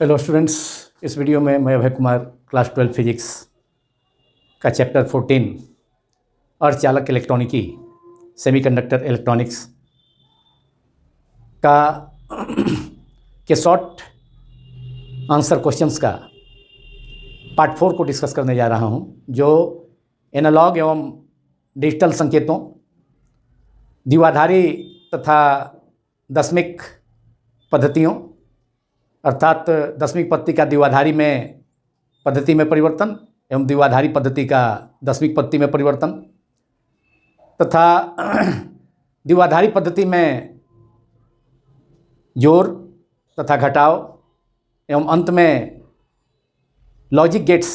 Hello students, इस video में मैं अभय कुमार क्लास 12 फिजिक्स का चैप्टर 14 अर्धचालक इलेक्ट्रॉनिकी सेमीकंडक्टर इलेक्ट्रॉनिक्स का के शॉर्ट आंसर क्वेश्चंस का पार्ट 4 को डिस्कस करने जा रहा हूं, जो एनालॉग एवं डिजिटल संकेतों, द्विआधारी तथा दशमिक पद्धतियों अर्थात दशमिक पद्धति का द्विआधारी में पद्धति में परिवर्तन एवं द्विआधारी पद्धति का दशमिक पद्धति में परिवर्तन तथा द्विआधारी पद्धति में जोड़ तथा घटाव एवं अंत में logic gates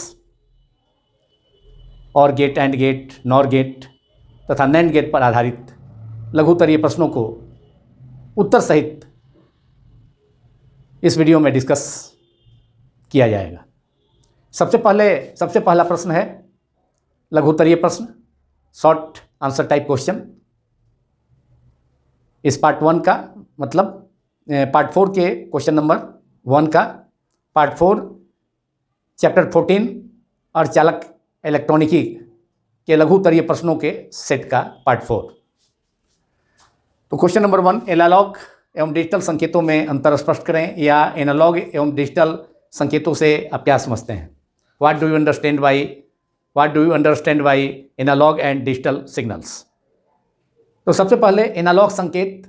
OR gate AND gate, NOR gate तथा नैंड गेट पर आधारित लघुतरीय प्रश्नों को उत्तर सहित इस वीडियो में डिस्कस किया जाएगा। सबसे पहला प्रश्न है लघुतरीय प्रश्न, शॉर्ट आंसर टाइप क्वेश्चन। इस पार्ट 1 का मतलब पार्ट 4 के क्वेश्चन नंबर 1 का पार्ट 4 चैप्टर 14 अर्धचालक इलेक्ट्रॉनिकी के लघुतरीय प्रश्नों के सेट का पार्ट 4। तो क्वेश्चन नंबर 1, एनालॉग एवं डिजिटल संकेतों में अंतर स्पष्ट करें, या एनालॉग एवं डिजिटल संकेतों से आप क्या समझते हैं। What do you understand by analog and digital signals. तो सबसे पहले एनालॉग संकेत,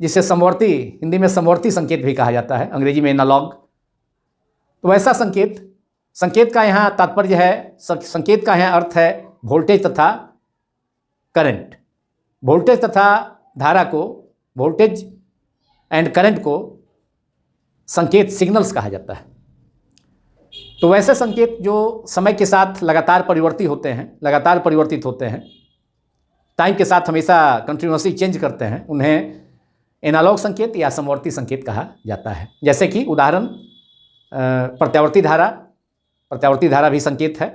जिसे समवर्ती, हिंदी में समवर्ती संकेत भी कहा जाता है, अंग्रेजी में एनालॉग। तो ऐसा संकेत का यहाँ तात्पर्य है, संकेत का यहाँ अर्थ है वोल्टेज तथा करंट। वोल्टेज तथा धारा को, वोल्टेज एंड करंट को संकेत सिग्नल्स कहा जाता है। तो वैसे संकेत जो समय के साथ लगातार परिवर्तित होते हैं, टाइम के साथ हमेशा कंटिन्यूअसली चेंज करते हैं, उन्हें एनालॉग संकेत या समवर्ती संकेत कहा जाता है। जैसे कि उदाहरण, प्रत्यावर्ती धारा भी संकेत है,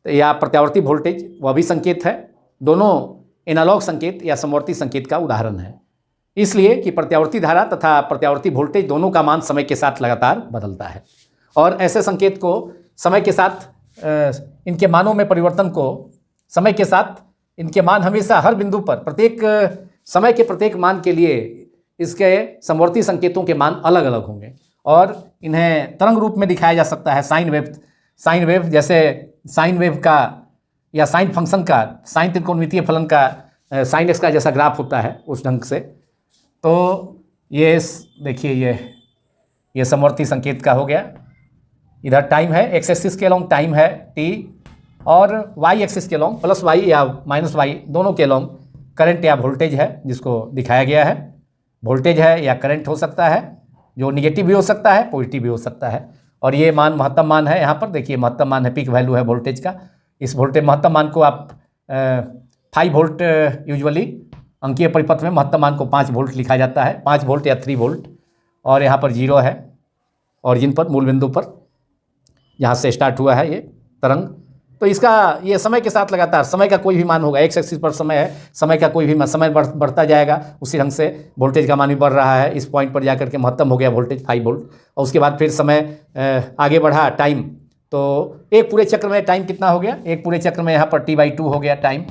या प्रत्यावर्ती वोल्टेज वह भी संकेत है। दोनों एनालॉग संकेत या समवर्ती संकेत का उदाहरण है, इसलिए कि प्रत्यावर्ती धारा तथा प्रत्यावर्ती वोल्टेज दोनों का मान समय के साथ लगातार बदलता है, और ऐसे संकेत को समय के साथ इनके मानों में परिवर्तन को, समय के साथ इनके मान हमेशा हर बिंदु पर प्रत्येक समय के प्रत्येक मान के लिए इसके समवर्ती संकेतों के मान अलग अलग होंगे, और इन्हें तरंग रूप में दिखाया जा सकता है। साइन वेव जैसे साइन वेव का या साइन फंक्शन का, साइन त्रिकोणमितीय फलन का साइन एक्स का जैसा ग्राफ होता है, उस ढंग से। तो ये देखिए, ये समवर्ती संकेत का हो गया। इधर टाइम है, एक्स एक्सिस के अलोंग टाइम है t, और वाई एक्सिस के अलोंग प्लस वाई या माइनस वाई दोनों के अलोंग करंट या वोल्टेज है, जिसको दिखाया गया है। वोल्टेज है या करंट हो सकता है, जो निगेटिव भी हो सकता है, पॉजिटिव भी हो सकता है। और ये मान महत्तम मान है। यहाँ पर देखिए महत्तम मान है, पीक वैल्यू है वोल्टेज का। इस वोल्टेज महत्तम मान को आप 5 वोल्ट, यूजुअली अंकीय परिपथ में महत्तम मान को 5 वोल्ट लिखा जाता है, 5 वोल्ट या 3 वोल्ट। और यहाँ पर 0 है ऑरिजिन पर, मूल बिंदु पर, जहाँ से स्टार्ट हुआ है ये तरंग। तो इसका ये समय के साथ लगातार, समय का कोई भी मान होगा, एक्स एक्सिस पर समय है, समय का कोई भी मान, समय बढ़ता जाएगा, उसी ढंग से वोल्टेज का मान भी बढ़ रहा है। इस पॉइंट पर जाकर के महत्तम हो गया वोल्टेज 5 वोल्ट, और उसके बाद फिर समय आगे बढ़ा, टाइम। तो एक पूरे चक्र में टाइम कितना हो गया, एक पूरे चक्र में यहाँ पर t/2 हो गया टाइम।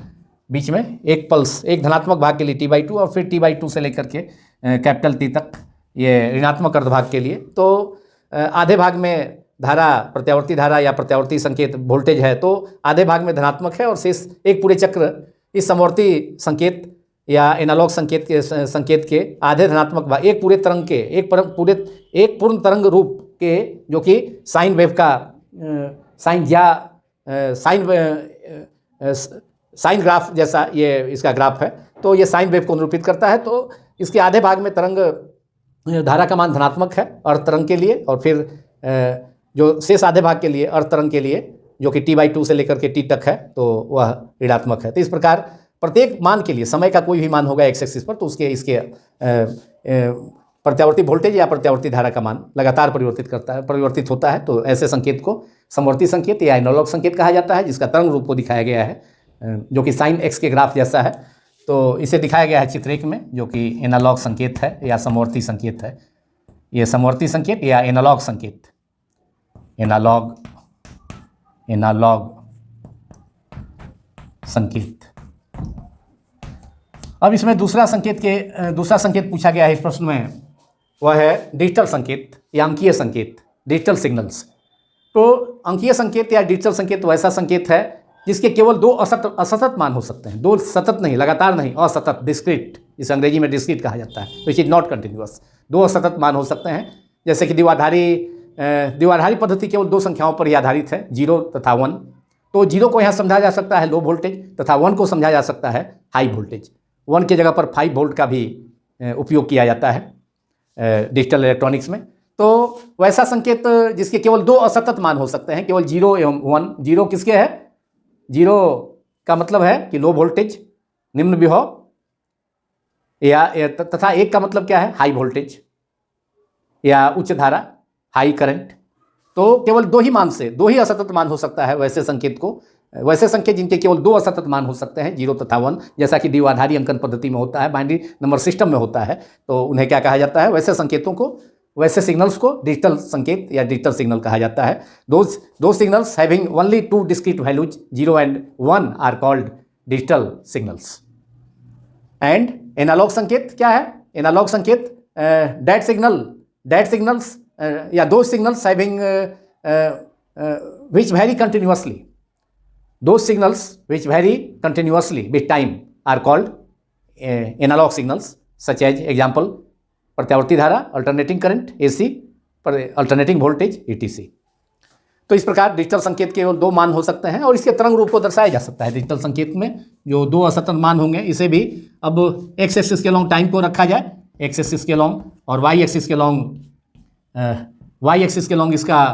बीच में एक पल्स, एक धनात्मक भाग के लिए t/2, और फिर t/2 से लेकर के कैपिटल T तक ये ऋणात्मक अर्धभाग के लिए। तो आधे भाग में धारा, प्रत्यावर्ती धारा या प्रत्यावर्ती संकेत वोल्टेज है, तो आधे भाग में धनात्मक है, और शेष एक पूरे चक्र इस समवर्ती संकेत या एनालॉग संकेत के आधे धनात्मक भाग, एक पूरे तरंग के, एक पूर्ण तरंग रूप के, जो कि साइन वेव का साइन ग्राफ जैसा ये इसका ग्राफ है। तो ये साइन वेव को निरूपित करता है। तो इसके आधे भाग में तरंग धारा का मान धनात्मक है अर्ध तरंग के लिए, और फिर जो शेष आधे भाग के लिए, अर्ध तरंग के लिए, जो कि t/2 से लेकर के t तक है, तो वह ऋणात्मक है। तो इस प्रकार प्रत्येक मान के लिए, समय का कोई भी मान होगा एक्स एक्सिस पर, तो इसके प्रत्यावर्ती वोल्टेज या प्रत्यावर्ती धारा का मान लगातार परिवर्तित होता है। तो ऐसे संकेत को समवर्ती संकेत या एनालॉग संकेत कहा जाता है, जिसका तरंग रूप को दिखाया गया है, जो कि साइन एक्स के ग्राफ जैसा है। तो इसे दिखाया गया है चित्र 1 में, जो कि एनालॉग संकेत है या समवर्ती संकेत है। ये समवर्ती संकेत या एनालॉग संकेत, एनालॉग संकेत। अब इसमें दूसरा संकेत पूछा गया है इस प्रश्न में, वह है डिजिटल संकेत या अंकीय संकेत, डिजिटल सिग्नल्स। तो अंकीय संकेत या डिजिटल संकेत वैसा संकेत है जिसके केवल दो असतत मान हो सकते हैं, दो सतत नहीं, लगातार नहीं, असतत, डिस्क्रीट, जिसे अंग्रेजी में डिस्क्रीट कहा जाता है, विच इज नॉट कंटिन्यूअस। दो असतत मान हो सकते हैं, जैसे कि द्विआधारी पद्धति केवल दो संख्याओं पर ही आधारित है, 0 तथा 1। तो 0 को यहाँ समझा जा सकता है लो वोल्टेज तथा 1 को समझा जा सकता है हाई वोल्टेज। 1 की जगह पर 5 वोल्ट का भी उपयोग किया जाता है डिजिटल इलेक्ट्रॉनिक्स में। तो वैसा संकेत जिसके केवल दो असतत मान हो सकते हैं, केवल 0 एवं 1। 0 किसके है? 0 का मतलब है कि लो वोल्टेज, निम्न विभव, तथा 1 का मतलब क्या है? हाई वोल्टेज या उच्च धारा, हाई करंट। तो केवल दो ही असतत मान हो सकता है वैसे संकेत जिनके केवल दो असतत मान हो सकते हैं, 0 तथा 1, जैसा कि द्विआधारी अंकन पद्धति में होता है, बाइनरी नंबर सिस्टम में होता है। तो उन्हें क्या कहा जाता है? वैसे सिग्नल्स को डिजिटल संकेत या डिजिटल सिग्नल कहा जाता है। दो signals having only 2 discrete values 0 and 1 are called digital signals. And analog संकेत क्या है? एनालॉग संकेत डेड सिग्नल्स या दो signals having which vary continuously, those signals which vary continuously with time are called analog signals, such as example प्रत्यावर्ती धारा, alternating current AC, alternating voltage ETC। तो इस प्रकार डिजिटल संकेत के केवल दो मान हो सकते हैं और इसके तरंग रूप को दर्शाया जा सकता है। डिजिटल संकेत में जो दो असतत मान होंगे, इसे भी अब एक्स एक्सिस के लॉन्ग टाइम को रखा जाए, एक्स एक्सिस के लॉन्ग, और वाई एक्सिस के लॉन्ग इसका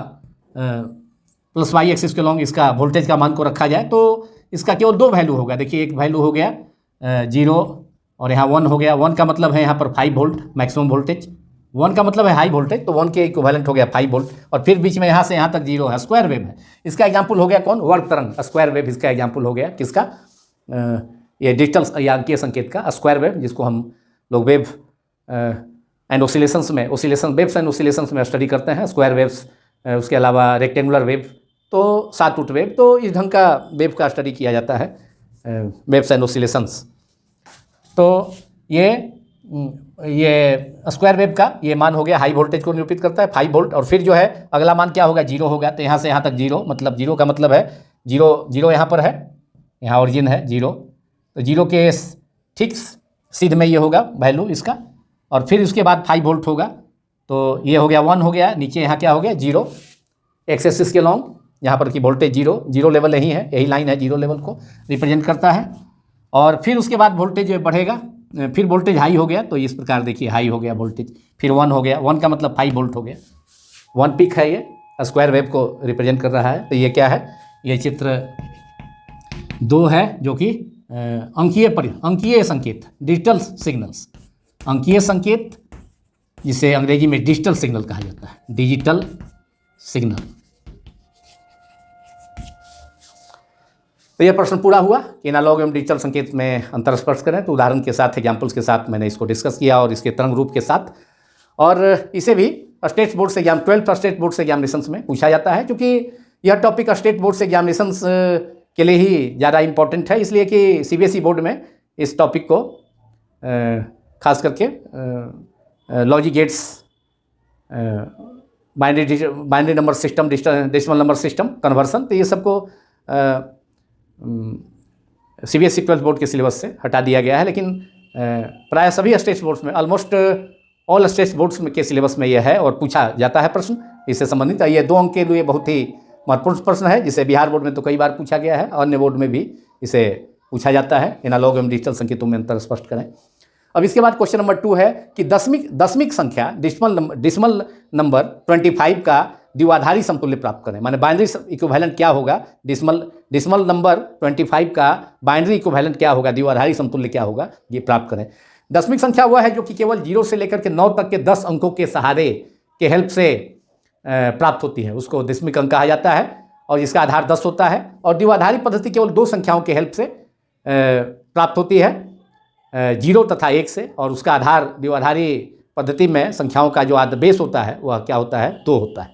प्लस वाई एक्सिस के लॉन्ग इसका वोल्टेज का मान को रखा जाए, तो इसका केवल दो वैल्यू होगा। देखिए, एक वैल्यू हो गया 0 और यहाँ 1 हो गया। 1 का मतलब है यहाँ पर 5 वोल्ट मैक्सिमम वोल्टेज, 1 का मतलब है हाई वोल्टेज, तो 1 के इक्विवेलेंट हो गया 5 वोल्ट, और फिर बीच में यहाँ से यहाँ तक 0 है, स्क्वायर वेव है। इसका एग्जाम्पल हो गया कौन? वर्ग तरंग, स्क्वायर वेव इसका एग्जाम्पल हो गया। किसका? ये डिजिटल या अंकीय संकेत का स्क्वायर वेव, जिसको हम लोग वेव एंड ओसिलेशंस में स्टडी करते हैं, स्क्वायर वेव्स। उसके अलावा रेक्टेंगुलर वेव, तो साटूट वेव, तो इस ढंग का वेव का स्टडी किया जाता है, वेव्स एंड ओसिलेशंस। तो ये स्क्वायर वेव का ये मान हो गया, हाई वोल्टेज को निरूपित करता है 5 वोल्ट, और फिर जो है अगला मान क्या होगा? 0 होगा। तो यहाँ से यहाँ तक 0, मतलब 0 का मतलब है 0 यहाँ पर है, यहाँ ओरिजिन है 0, तो 0 के ठीक सीध में ये होगा वैल्यू इसका, और फिर उसके बाद 5 वोल्ट होगा। तो ये हो गया 1 हो गया, नीचे यहाँ क्या हो गया? 0, एक्स एक्सिस के लॉन्ग, यहाँ पर की वोल्टेज 0 लेवल यही है, यही लाइन है, 0 लेवल को रिप्रेजेंट करता है। और फिर उसके बाद वोल्टेज बढ़ेगा, फिर वोल्टेज हाई हो गया, तो इस प्रकार देखिए हाई हो गया वोल्टेज, फिर 1 हो गया, 1 का मतलब 5 वोल्ट हो गया, 1 पीक है, ये स्क्वायर वेव को रिप्रेजेंट कर रहा है। तो ये क्या है? ये चित्र 2 है, जो कि अंकीय संकेत, डिजिटल सिग्नल्स, अंकीय संकेत, जिसे अंग्रेजी में डिजिटल सिग्नल कहा जाता है, डिजिटल सिग्नल। तो यह प्रश्न पूरा हुआ कि एनालॉग एवं डिजिटल संकेत में अंतर स्पष्ट करें। तो उदाहरण के साथ, एग्जाम्पल्स के साथ मैंने इसको डिस्कस किया, और इसके तरंग रूप के साथ, और इसे भी स्टेट बोर्ड से 12th स्टेट बोर्ड से एग्जामिनेशंस में पूछा जाता है, क्योंकि यह टॉपिक स्टेट बोर्ड से एग्जामिनेशंस के लिए ही ज़्यादा इंपॉर्टेंट है, इसलिए कि CBSE बोर्ड में इस टॉपिक को खास करके logic gates, binary number system, decimal number system, conversion, तो ये सबको CBSE 12th बोर्ड के सिलेबस से हटा दिया गया है। लेकिन प्राय सभी स्टेट बोर्ड्स में, ऑलमोस्ट ऑल स्टेट बोर्ड्स के सिलेबस में यह है और पूछा जाता है प्रश्न इससे संबंधित। ये 2 अंक के लिए बहुत ही महत्वपूर्ण प्रश्न है, जिसे बिहार बोर्ड में तो कई बार पूछा गया है, अन्य बोर्ड में भी इसे पूछा जाता है। एनालॉग एवं डिजिटल संकेतों में अंतर स्पष्ट करें। अब इसके बाद क्वेश्चन नंबर 2 है कि दशमिक संख्या डिसिमल नंबर 25 का द्विआधारी समतुल्य प्राप्त करें। माने बाइनरी इक्विवेलेंट क्या होगा? डिसिमल नंबर 25 का बाइनरी इक्विवेलेंट क्या होगा? द्विआधारी समतुल्य क्या होगा? ये प्राप्त करें। दशमिक संख्या वह है जो कि केवल 0 से लेकर के 9 तक के 10 अंकों के सहारे के हेल्प से प्राप्त होती है, उसको दशमिक अंक कहा जाता है, और इसका आधार 10 होता है। और द्विआधारी पद्धति केवल 2 संख्याओं के हेल्प से प्राप्त होती है, 0 तथा 1 से, और उसका आधार द्विआधारी पद्धति में संख्याओं का जो आदेश होता है वह क्या होता है, 2 होता है।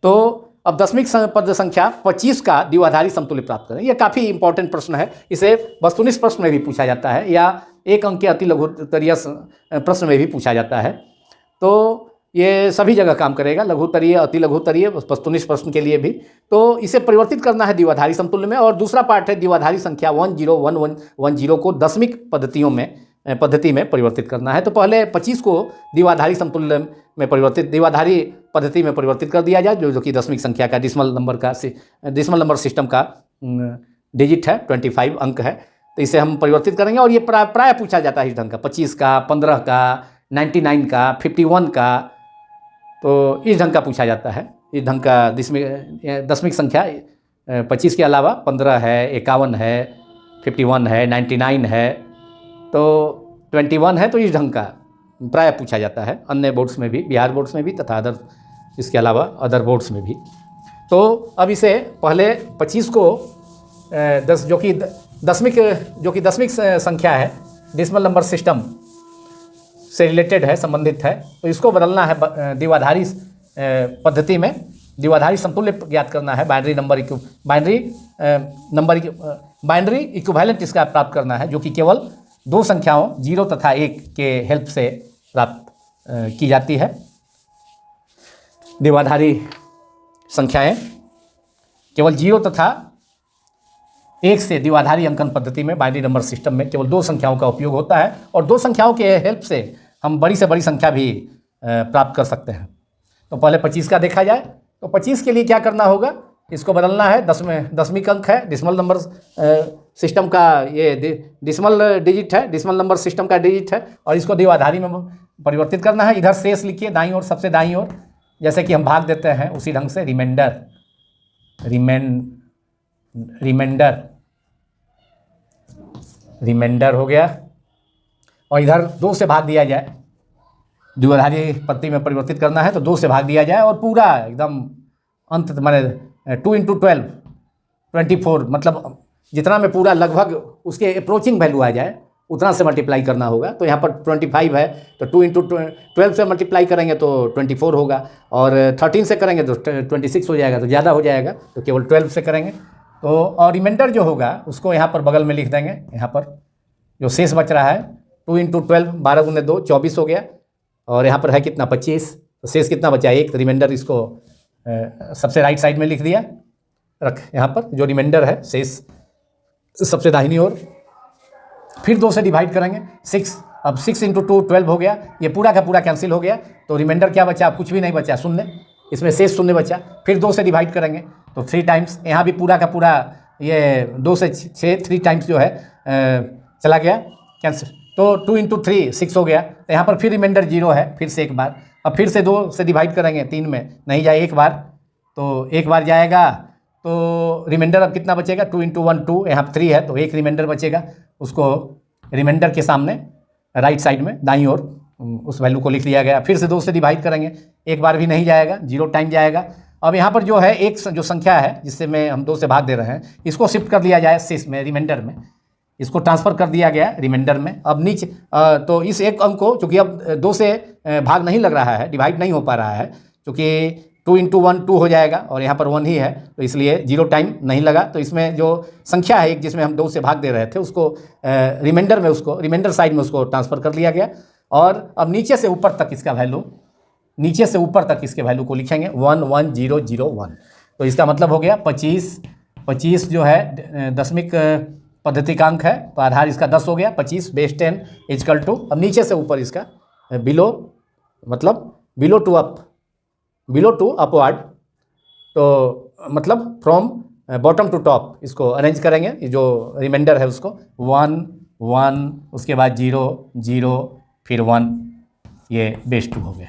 तो अब दशमिक पद संख्या 25 का द्विआधारी समतुल्य प्राप्त करें। यह काफ़ी इंपॉर्टेंट प्रश्न है, इसे वस्तुनिष्ठ प्रश्न में भी पूछा जाता है या एक अंक के अति लघुत्तरीय प्रश्न में भी पूछा जाता है। तो ये सभी जगह काम करेगा, लघुत्तरीय, अति लघुत्तरीय, वस्तुनिष्ठ प्रश्न के लिए भी। तो इसे परिवर्तित करना है द्विआधारी समतुल्य में। और दूसरा पार्ट है द्विआधारी संख्या 101110 को दशमिक पद्धति में परिवर्तित करना है। तो पहले 25 को द्विआधारी समतुल्य में परिवर्तित, द्विआधारी पद्धति में परिवर्तित कर दिया जाए, जो कि दशमिक संख्या का डेसिमल नंबर सिस्टम का डिजिट है, 25 अंक है। तो इसे हम परिवर्तित करेंगे और ये प्राय पूछा जाता है इस ढंग का, 25 का, 15 का, 99 का, 51 का। तो इस ढंग का पूछा जाता है, इस ढंग का दशमिक संख्या 25 के अलावा 15 है, 51 है, 51 है, 99 है, तो 21 है। तो इस ढंग का प्राय पूछा जाता है अन्य बोर्ड्स में भी, बिहार बोर्ड्स में भी तथा इसके अलावा अदर बोर्ड्स में भी। तो अब इसे पहले 25 को जो कि दशमिक संख्या है, डेसिमल नंबर सिस्टम से रिलेटेड है, संबंधित है, तो इसको बदलना है द्विआधारी पद्धति में। द्विआधारी समतुल्य ज्ञात करना है, बाइनरी इक्विवेलेंट इसका प्राप्त करना है, जो कि केवल 2 संख्याओं 0 तथा 1 के हेल्प से प्राप्त की जाती है। द्विआधारी संख्याएं केवल 0 तथा 1 से द्विआधारी अंकन पद्धति में, बाइनरी नंबर सिस्टम में केवल 2 संख्याओं का उपयोग होता है और 2 संख्याओं के हेल्प से हम बड़ी से बड़ी संख्या भी प्राप्त कर सकते हैं। तो पहले 25 का देखा जाए, तो 25 के लिए क्या करना होगा, इसको बदलना है, दशमिक अंक है, डेसिमल नंबर सिस्टम का ये डेसिमल डिजिट है, डेसिमल नंबर सिस्टम का डिजिट है, और इसको द्विआधारी में परिवर्तित करना है। इधर शेष लिखिए दाईं ओर, सबसे दाईं ओर, जैसे कि हम भाग देते हैं उसी ढंग से रिमाइंडर हो गया, और इधर 2 से भाग दिया जाए, द्विआधारी पद्धति में परिवर्तित करना है तो 2 से भाग दिया जाए और पूरा एकदम अंत माने 2 × 12 24, मतलब जितना में पूरा लगभग उसके अप्रोचिंग वैल्यू आ जाए उतना से मल्टीप्लाई करना होगा। तो यहाँ पर 25 है तो 2 × 12 से मल्टीप्लाई करेंगे तो 24 होगा, और 13 से करेंगे तो 26 हो जाएगा, तो ज़्यादा हो जाएगा, तो केवल 12 से करेंगे। तो और रिमाइंडर जो होगा उसको यहाँ पर बगल में लिख देंगे। यहाँ पर जो शेष बच रहा है 2 × 12, 12 × 2 24 हो गया, और यहाँ पर है कितना, 25, तो शेष कितना बचा, 1। तो रिमाइंडर इसको सबसे राइट साइड में लिख दिया, रख यहाँ पर जो रिमाइंडर है शेष सबसे दाहिनी ओर। फिर 2 से डिवाइड करेंगे, 6, अब 6 × 2 12 हो गया, ये पूरा का पूरा कैंसिल हो गया, तो रिमाइंडर क्या बचा, कुछ भी नहीं बचा, 0, इसमें शेष 0 बचा। फिर 2 से डिवाइड करेंगे तो 3 टाइम्स, यहाँ भी पूरा का पूरा ये 2 से 6 3 टाइम्स जो है चला गया कैंसिल, तो 2 × 3 6 हो गया। तो यहाँ पर फिर रिमाइंडर 0 है, फिर से एक बार, अब फिर से 2 से डिवाइड करेंगे, 3 में नहीं जाए एक बार, तो एक बार जाएगा, तो रिमाइंडर अब कितना बचेगा, 2 × 1 2, यहाँ 3 है तो एक रिमाइंडर बचेगा, उसको रिमाइंडर के सामने राइट साइड में दाईं ओर उस वैल्यू को लिख दिया गया। फिर से 2 से डिवाइड करेंगे, एक बार भी नहीं जाएगा, 0 टाइम जाएगा। अब यहाँ पर जो है एक जो संख्या है जिससे में हम 2 से भाग दे रहे हैं, इसको शिफ्ट कर दिया जाए शेष में, रिमाइंडर में, इसको ट्रांसफ़र कर दिया गया रिमाइंडर में। अब नीचे तो इस एक अंक को, चूँकि अब 2 से भाग नहीं लग रहा है, डिवाइड नहीं हो पा रहा है, क्योंकि 2 × 1 2 हो जाएगा और यहाँ पर 1 ही है, तो इसलिए 0 टाइम नहीं लगा। तो इसमें जो संख्या है एक जिसमें हम 2 से भाग दे रहे थे, उसको रिमाइंडर में, उसको रिमाइंडर साइड में उसको ट्रांसफ़र कर लिया गया। और अब नीचे से ऊपर तक इसका वैल्यू, नीचे से ऊपर तक इसके वैल्यू को लिखेंगे 1 1 0 0 1। तो इसका मतलब हो गया 25 जो है दशमिक पद्धति का अंक है, तो आधार इसका 10 हो गया, 25 बेस 10 इजकल टू, अब नीचे से ऊपर इसका बिलो, मतलब बिलो टू अपवर्ड, तो मतलब फ्रॉम बॉटम टू टॉप इसको अरेंज करेंगे। जो रिमाइंडर है उसको 1 1, उसके बाद 0 0, फिर 1, ये बेस 2 हो गया।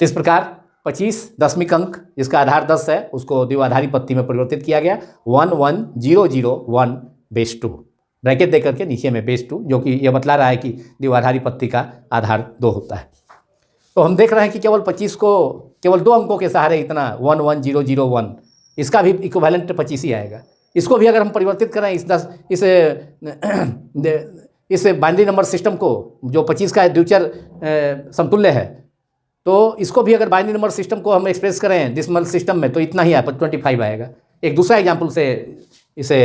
तो इस प्रकार 25 दशमिक अंक जिसका आधार 10 है उसको द्विआधारी पद्धति में परिवर्तित किया गया, 1 1 0 0 1 बेस 2, ब्रैकेट देकर के नीचे में बेस 2, जो कि ये बतला रहा है कि द्विआधारी पद्धति का आधार 2 होता है। तो हम देख रहे हैं कि केवल 25 को केवल 2 अंकों के सहारे इतना 1 1 0 0 1, इसका भी इक्विवेलेंट 25 ही आएगा। इसको भी अगर हम परिवर्तित करें इस इस बाइनरी नंबर सिस्टम को, जो 25 का द्विचर समतुल्य है, तो इसको भी अगर बाइनरी नंबर सिस्टम को हम एक्सप्रेस करें डेसिमल सिस्टम में तो इतना ही आएगा, 25 आएगा। एक दूसरा एग्जाम्पल से इसे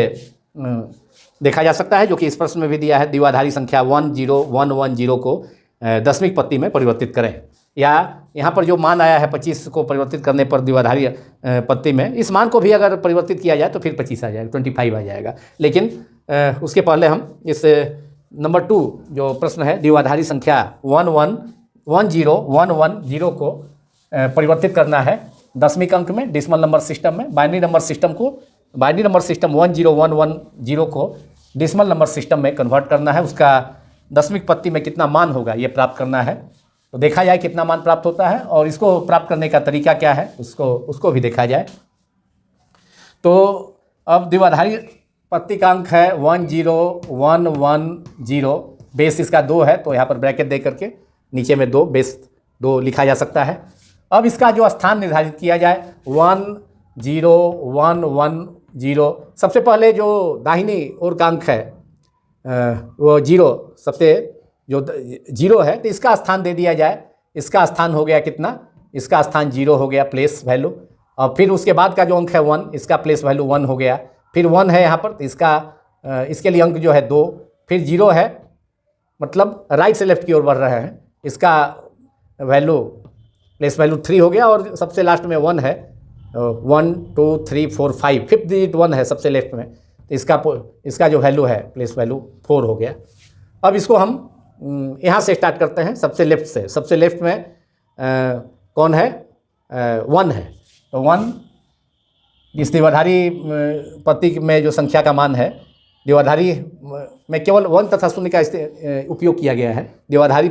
देखा जा सकता है, जो कि इस प्रश्न में भी दिया है। द्विआधारी संख्या 10110 को दशमिक पत्ती में परिवर्तित करें, या यहाँ पर जो मान आया है 25 को परिवर्तित करने पर द्विआधारी पत्ती में, इस मान को भी अगर परिवर्तित किया जाए तो फिर 25 आ जाएगा, 25 आ जाएगा। लेकिन उसके पहले हम इस नंबर 2 जो प्रश्न है, द्विआधारी संख्या 1110110 को परिवर्तित करना है दशमिक अंक में, डेसिमल नंबर सिस्टम में। बाइनरी नंबर सिस्टम 10110 को डेसिमल नंबर सिस्टम में कन्वर्ट करना है। उसका दशमिक पत्ती में कितना मान होगा ये प्राप्त करना है। तो देखा जाए कितना मान प्राप्त होता है, और इसको प्राप्त करने का तरीका क्या है उसको भी देखा जाए। तो अब द्विआधारी पत्ती का अंक है 10110, बेस इसका 2 है, तो यहाँ पर ब्रैकेट दे करके नीचे में 2, बेस 2 लिखा जा सकता है। अब इसका जो स्थान निर्धारित किया जाए 10110, सबसे पहले जो दाहिनी ओर का अंक है वो 0, सबसे जो 0 है, तो इसका स्थान दे दिया जाए। इसका स्थान हो गया कितना, इसका स्थान 0 हो गया, प्लेस वैल्यू। और फिर उसके बाद का जो अंक है 1, इसका प्लेस वैल्यू 1 हो गया। फिर 1 है यहाँ पर, तो इसके लिए अंक जो है 2, फिर 0 है, मतलब राइट से लेफ्ट की ओर बढ़ रहे हैं, इसका वैल्यू प्लेस वैल्यू 3 हो गया। और सबसे लास्ट में 1 है, 1 2 3 4 5, फिफ्थ डिजिट 1 है सबसे लेफ्ट में, तो इसका जो वैल्यू है प्लेस वैल्यू 4 हो गया। अब इसको हम यहाँ से स्टार्ट करते हैं, सबसे लेफ्ट से। सबसे लेफ्ट में कौन है, 1 है, तो 1 इस द्विआधारी पत्ती में जो संख्या का मान है, द्विआधारी में केवल 1 तथा 0 का उपयोग किया गया है। द्विआधारी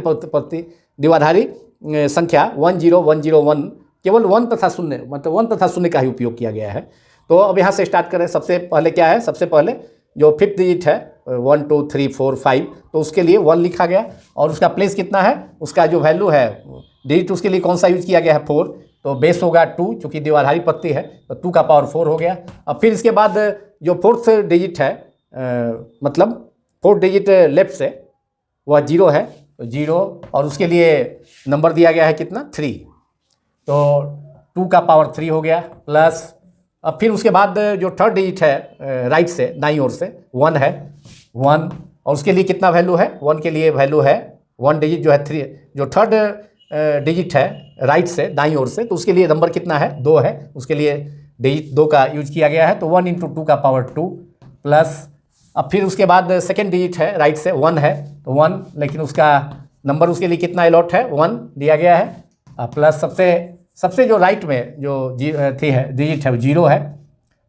संख्या 10101 केवल 1 तथा 0, मतलब 1 तथा 0 का ही उपयोग किया गया है। तो अब यहाँ से स्टार्ट करें। सबसे पहले क्या है, सबसे पहले जो फिफ्थ डिजिट है 1 2 3 4 5, तो उसके लिए 1 लिखा गया। और उसका प्लेस कितना है, उसका जो वैल्यू है डिजिट, उसके लिए कौन सा यूज किया गया है, 4, तो बेस होगा 2, चूँकि द्विआधारी पत्ती है तो 2 का पावर 4 हो गया। अब फिर इसके बाद जो फोर्थ डिजिट है, मतलब फोर्थ डिजिट लेफ्ट से, वह 0 है, तो 0, और उसके लिए नंबर दिया गया है कितना, 3, तो 2 का पावर 3 हो गया, प्लस अब फिर उसके बाद जो थर्ड डिजिट है राइट से दाईं ओर से 1 है, 1, और उसके लिए कितना वैल्यू है, 1 के लिए वैल्यू है 1 डिजिट जो है 3, जो थर्ड डिजिट है राइट से दाईं ओर से, तो उसके लिए नंबर कितना है, 2 है, उसके लिए डिजिट 2 का यूज किया गया है, तो 1 × 2 का पावर 2, प्लस अब फिर उसके बाद सेकेंड डिजिट है राइट से 1 है, तो 1, लेकिन उसका नंबर उसके लिए कितना अलॉट है, 1 दिया गया है, प्लस सबसे जो राइट में जो डिजिट है वो 0 है,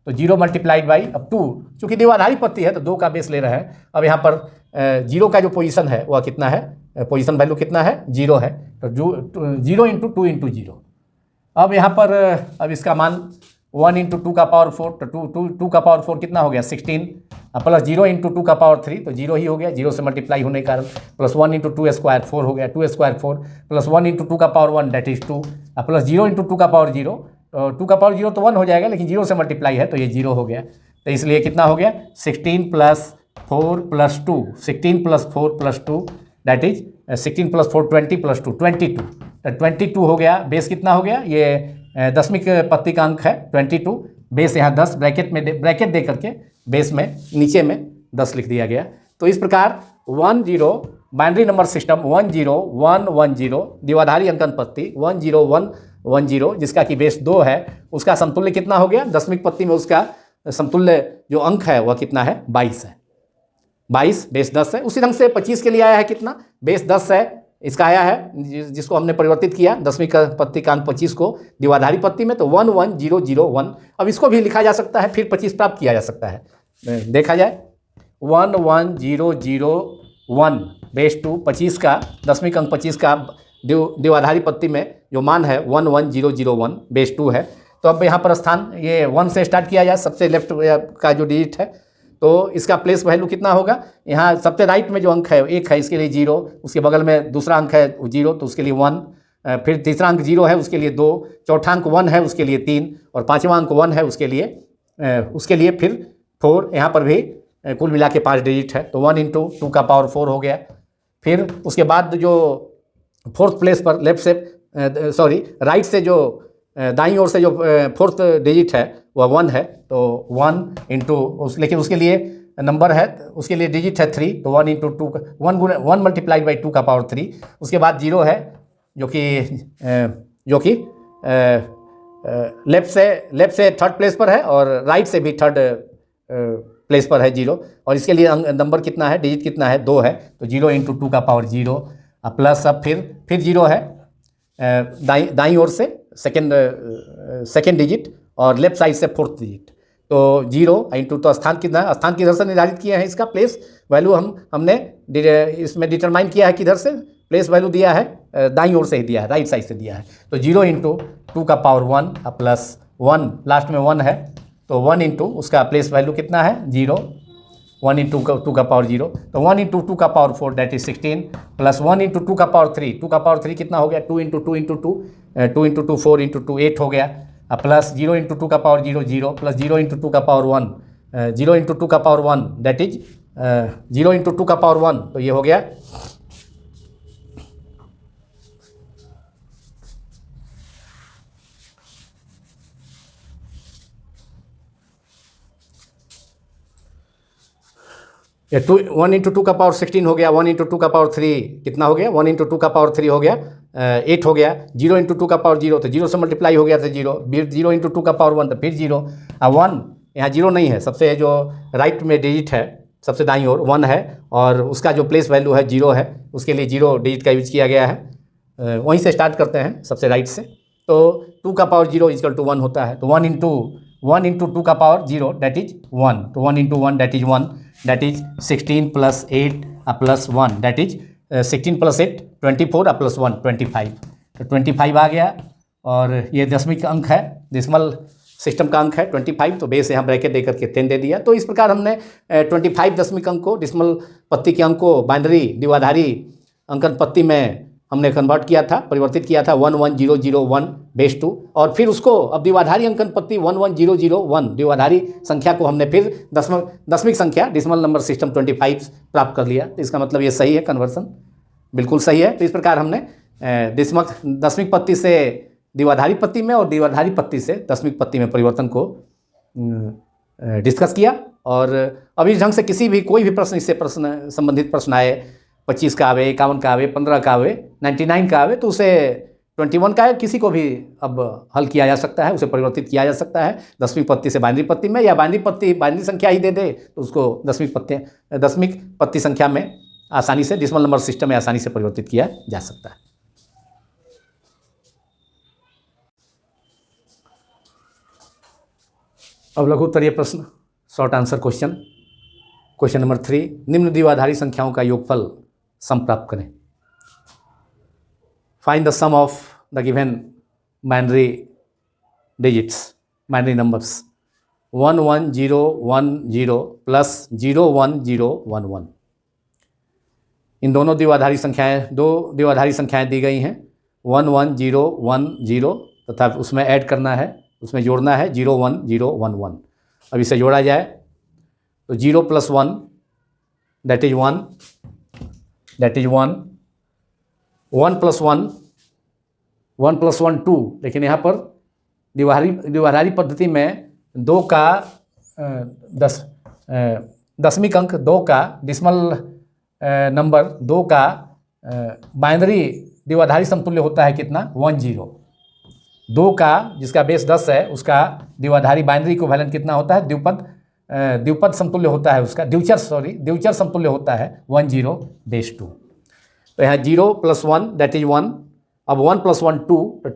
तो 0 मल्टीप्लाइड बाई अब 2, चूँकि द्विआधारी पत्ती है तो 2 का बेस ले रहे हैं। अब यहाँ पर 0 का जो पोजीशन है वह कितना है, पोजीशन वैल्यू कितना है, 0 है, तो 0 × 2 × 0। अब यहाँ पर अब इसका मान 1 × 2 का पावर 4, तो 2 का पावर 4 कितना हो गया, 16, प्लस 0 × 2 का पावर 3, तो 0 ही हो गया, 0 से मल्टीप्लाई होने के कारण, प्लस 1 × 2 स्क्वायर 4 हो गया, 2 स्क्वायर 4, प्लस 1 × 2 का पावर 1 दैट इज 2, प्लस 0 × 2 का पावर 0, 2 का पावर 0 तो 1 हो जाएगा, लेकिन 0 से मल्टीप्लाई है तो ये 0 हो गया, तो इसलिए कितना हो गया, 16 + 4 + 2, 16 + 4 + 2 दैट इज 16 + 4 20 + 2 22, तो 22 हो गया। बेस कितना हो गया, ये दशमिक पत्ती का अंक है 22, बेस यहाँ 10 ब्रैकेट दे करके बेस में नीचे में 10 लिख दिया गया। तो इस प्रकार 10 बाइनरी नंबर सिस्टम 10110 द्विआधारी अंकन पत्ती 10110 जिसका कि बेस 2 है, उसका समतुल्य कितना हो गया, दशमिक पत्ती में उसका समतुल्य जो अंक है वह कितना है, 22 है, 22 बेस 10 है। उसी ढंग से 25 के लिए आया है कितना, बेस 10 है, इसका आया है जिसको हमने परिवर्तित किया दशमिक पत्ती का अंक 25 को द्विआधारी पत्ती में, तो 11001। अब इसको भी लिखा जा सकता है, फिर 25 प्राप्त किया जा सकता है, देखा जाए 11001 बेस 2, 25 का दशमिक अंक 25 का द्विआधारी पत्ती में जो मान है 11001 बेस 2 है। तो अब यहाँ पर स्थान ये 1 से स्टार्ट किया जाए, सबसे लेफ्ट का जो डिजिट है, तो इसका प्लेस वैल्यू कितना होगा, यहाँ सबसे राइट में जो अंक है 1 है, इसके लिए 0, उसके बगल में दूसरा अंक है 0 तो उसके लिए 1, फिर तीसरा अंक 0 है उसके लिए 2, चौथा अंक 1 है उसके लिए 3, और पाँचवा अंक 1 है उसके लिए फिर 4, यहाँ पर भी कुल मिला के 5 डिजिट है, तो 1 इंटू 2 का पावर 4 हो गया। फिर उसके बाद जो फोर्थ प्लेस पर लेफ्ट से राइट से जो दाईं ओर से जो फोर्थ डिजिट है वह 1 है, तो 1 इंटू लेकिन उसके लिए नंबर है, उसके लिए डिजिट है 3, तो 1 इंटू 2 1 मल्टीप्लाइड बाई 2 का पावर 3। उसके बाद 0 है जो कि लेफ्ट से थर्ड प्लेस पर है और राइट से भी थर्ड प्लेस पर है 0, और इसके लिए नंबर कितना है, डिजिट कितना है, 2 है, तो 0 इंटू 2 का पावर 0 प्लस अब फिर 0 है दाईं ओर से सेकेंड डिजिट और लेफ्ट साइड से फोर्थ डिजिट, तो 0 इंटू, तो स्थान कितना है, स्थान किधर से निर्धारित किया है, इसका प्लेस वैल्यू हमने इसमें डिटरमाइन किया है, किधर से प्लेस वैल्यू दिया है, दाईं ओर से ही दिया है, राइट साइड से दिया है, तो 0 इंटू 2 का पावर 1 प्लस 1, लास्ट में 1 है, तो 1 इंटू उसका प्लेस वैल्यू कितना है 0, 1 इंटू 2 का पावर 0, तो 1 इंटू 2 का power 4 that is 16 plus 1 into 2 का पावर 3, 2 का पावर 3 कितना हो गया, 2 इंटू 2 इंटू 2 2 इंटू 2 4 इंटू 2 8 हो गया, प्लस 0 इंटू 2 का पावर 0 0 प्लस 0 इंटू 2 का पावर 1 0 इंटू 2 का पावर 1 दैट इज 0 इंटू 2 का पावर 1, तो ये हो गया 1 इंटू 2 का पावर 16 हो गया, 1 इंटू 2 का पावर 3 कितना हो गया, 1 इंटू 2 का पावर 3 हो गया 8 हो गया, 0 इंटू 2 का पावर 0, तो 0 से मल्टीप्लाई हो गया था 0, फिर 0 इंटू 2 का पावर 1, तो फिर 0, अब 1 यहाँ 0 नहीं है, सबसे जो राइट में डिजिट है सबसे दाईं ओर 1 है, और उसका जो प्लेस वैल्यू है 0 है, उसके लिए 0 डिजिट का यूज किया गया है। वहीं से स्टार्ट करते हैं सबसे राइट से, तो 2 का पावर 0 इक्वल टू 1 होता है, तो 1 इंटू 2 का पावर 0 दैट इज 1, तो 1 into 1 that is 1, that is 16 plus 8 plus 1 that is 16 plus 8 24 plus 1 25, तो 25 आ गया, और ये दशमिक का अंक है, डेसिमल सिस्टम का अंक है 25, तो बेस यहाँ ब्रैकेट दे करके 10 दे दिया। तो इस प्रकार हमने 25 दशमिक अंक को, डेसिमल पत्ती के अंक को बाइनरी द्विआधारी अंकन पत्ती में हमने कन्वर्ट किया था, परिवर्तित किया था 11001 बेस 2, और फिर उसको अब द्विआधारी अंकन पत्ती 11001 द्विआधारी संख्या को हमने फिर दशमिक संख्या डेसिमल नंबर सिस्टम 25 प्राप्त कर लिया। तो इसका मतलब ये सही है, कन्वर्सन बिल्कुल सही है। तो इस प्रकार हमने दशमिक पत्ती से द्विआधारी पत्ती में और द्विआधारी पत्ती से दशमिक पत्ती में परिवर्तन को डिस्कस किया, और अब इस ढंग से किसी भी कोई भी प्रश्न, इससे संबंधित प्रश्न आए, 25 का आवे, 51 का आवे, 15 का आवे, 99 का आवे, तो उसे 21 का किसी को भी अब हल किया जा सकता है, उसे परिवर्तित किया जा सकता है दशमिक पत्ती से बाइनरी पत्ती में, या बाइनरी संख्या ही दे दे तो उसको दशमिक पत्ती संख्या में आसानी से डेसिमल नंबर सिस्टम में आसानी से परिवर्तित किया जा सकता है। अब लघु उत्तरीय प्रश्न, शॉर्ट आंसर क्वेश्चन नंबर 3, निम्न द्विआधारी संख्याओं का योगफल सम प्राप्त करें। Find the sum of the given binary digits, binary numbers 11010 plus 01011। इन दोनों द्विआधारी संख्याएं, दो द्विआधारी संख्याएं दी गई हैं 11010 तथा उसमें ऐड करना है, उसमें जोड़ना है 01011। अब इसे जोड़ा जाए तो 0 plus 1 that is 1, that is 1, 1 plus 1 2, लेकिन यहाँ पर द्विआधारी पद्धति में 2 का दशमिक अंक 2 का डेसिमल नंबर 2 का बाइनरी द्विआधारी समतुल्य होता है कितना 10। 2 का जिसका बेस 10 है उसका द्विआधारी बाइनरी इक्विवेलेंट कितना होता है, द्विपद समतुल्य होता है उसका, द्विचर समतुल्य होता है 10 बेस 2। तो यहाँ 0 प्लस 1 दैट इज 1, अब 1 प्लस 1 2, तो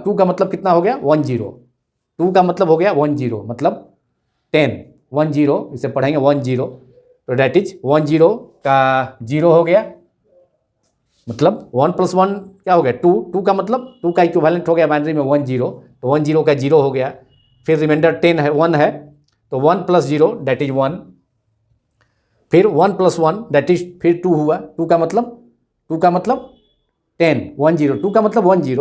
2 का मतलब कितना हो गया 10, 2 का मतलब हो गया 10 मतलब 10, 10 इसे पढ़ेंगे 10, तो दैट इज 10 का 0 हो गया, मतलब 1 प्लस 1 क्या हो गया 2, 2 का मतलब 2 का इक्विवेलेंट हो गया बाइनरी में 10, तो 10 का 0 हो गया, फिर रिमाइंडर 10 है 1 है, तो 1 प्लस 0 दैट इज 1, फिर 1 प्लस 1 दैट इज फिर 2 हुआ, 2 का मतलब 10, 10 2 का मतलब 10,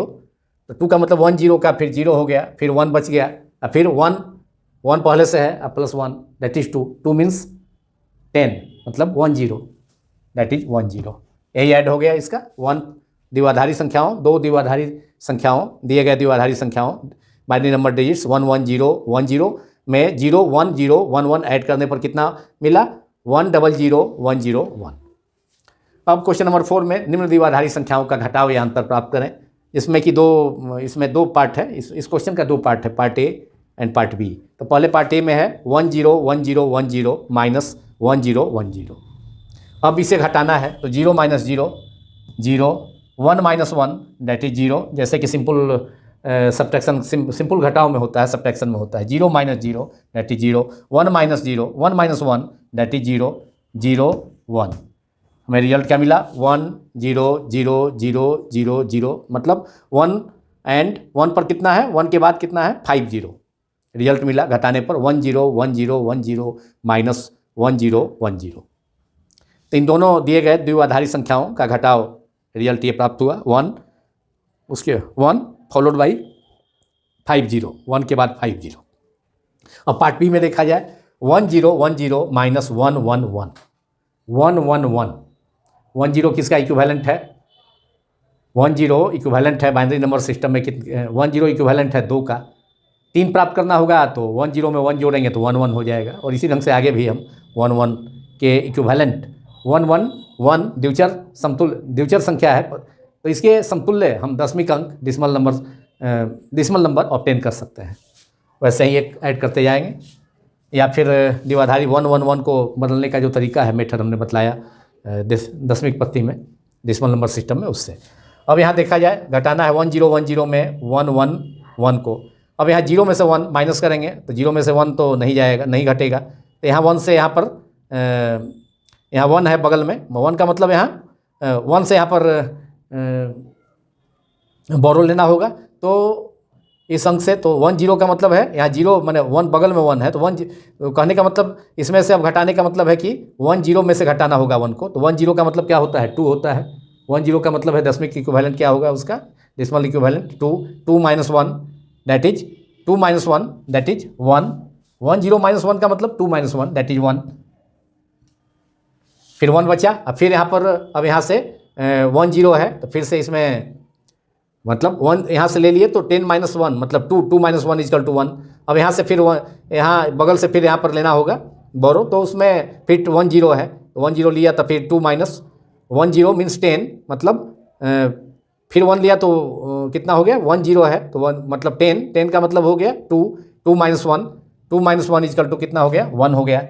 तो 2 का मतलब 10 का फिर 0 हो गया, फिर 1 बच गया, फिर 1 पहले से है, प्लस 1 दैट इज 2 मीन्स 10 मतलब 10, दैट इज 10। यही ऐड हो गया इसका। 1 द्विआधारी संख्याओं, 2 द्विआधारी संख्याओं, दिए गए द्विआधारी संख्याओं बाइनरी नंबर डिजिट्स 1 1 0 1 0 में 0 1 0 1 1 ऐड करने पर कितना मिला? 1 0 0 1 0 1। अब क्वेश्चन नंबर 4 में निम्न द्विआधारी संख्याओं का घटाव या अंतर प्राप्त करें, इसमें इसमें दो पार्ट है। इस क्वेश्चन का 2 पार्ट है, part A and part B. तो पहले पार्ट ए में है 1 0 1 0 1 0 माइनस 1 0 1 0। अब इसे घटाना है तो 0 माइनस 0 0, 1 माइनस 1 दैट इज 0, जैसे कि सिंपल सब्ट्रैक्शन सिंपल घटाव में होता है, सब्ट्रैक्शन में होता है। 0 minus 0 that is 0, 1 minus 0 1 minus 1 that is 0 0 1। हमें रिजल्ट क्या मिला? 1 0 0 0 0 0, मतलब 1 एंड 1 पर कितना है? 1 के बाद कितना है? 5 0। रिजल्ट मिला घटाने पर 1 0 1 0 1 0 माइनस 1 0 1 0। तो इन दोनों दिए गए द्विआधारी संख्याओं का घटाव रिजल्ट ये प्राप्त हुआ 1, उसके 1 फॉलोड बाई 5 0, 1 के बाद 5 0। अब पार्ट बी में देखा जाए 1 0 1 0 माइनस 1 1 1 1 1 1 1 0 किसका इक्विवेलेंट है? 1 0 इक्विवेलेंट है बाइनरी नंबर सिस्टम में 1 0 इक्विवेलेंट है 2 का। 3 प्राप्त करना होगा तो 1 0 में 1 जोड़ेंगे तो 1 1 हो जाएगा। और इसी ढंग से आगे भी हम 1 1 के इक्विवेलेंट 1 1 1 द्विचर संख्या है, तो इसके समतुल्य हम दशमिक अंक डिसिमल नंबर ऑब्टेन कर सकते हैं। वैसे ही एक ऐड करते जाएंगे, या फिर द्विआधारी 1 1 1 को बदलने का जो तरीका है, मेथड हमने बतलाया दशमिक पत्ती में डिसिमल नंबर सिस्टम में, उससे। अब यहाँ देखा जाए घटाना है 1 0 1 0 में 1 1 1 को। अब यहाँ 0 में से 1 माइनस करेंगे तो 0 में से 1 तो नहीं जाएगा, नहीं घटेगा। तो यहाँ 1 से यहाँ पर यहाँ 1 है बगल में, 1 का मतलब यहाँ 1 से यहाँ पर बोरो लेना होगा। तो इस अंक से तो 1 0 का मतलब है यहाँ 0 मैंने 1 बगल में 1 है, तो 1 कहने का मतलब इसमें से अब घटाने का मतलब है कि 1 0 में से घटाना होगा 1 को। तो 1 0 का मतलब क्या होता है? 2 होता है। 1 0 का मतलब है दशमिक इक्विवेलेंट क्या होगा उसका? Decimal equivalent 2, 2 minus 1 that is 2 minus 1 that is 1, 1 0 minus 1 का मतलब 2 माइनस 1 दैट इज 1। फिर 1 बचा। अब फिर यहाँ पर अब यहाँ से 1 0 है तो फिर से इसमें मतलब 1 यहाँ से ले लिए तो 10 माइनस 1 मतलब 2, 2 माइनस 1 इजकल टू 1। अब यहाँ से फिर यहाँ बगल से फिर यहाँ पर लेना होगा बोरो, तो उसमें फिर 1 0 है, 1 0 लिया तो फिर 2 माइनस 1 0 मीन्स 10, मतलब फिर 1 लिया तो कितना हो गया? 1 0 है तो 1 मतलब 10, 10 का मतलब हो गया 2, 2 माइनस 1, 2 माइनस 1 इजकल टू कितना हो गया? 1 हो गया।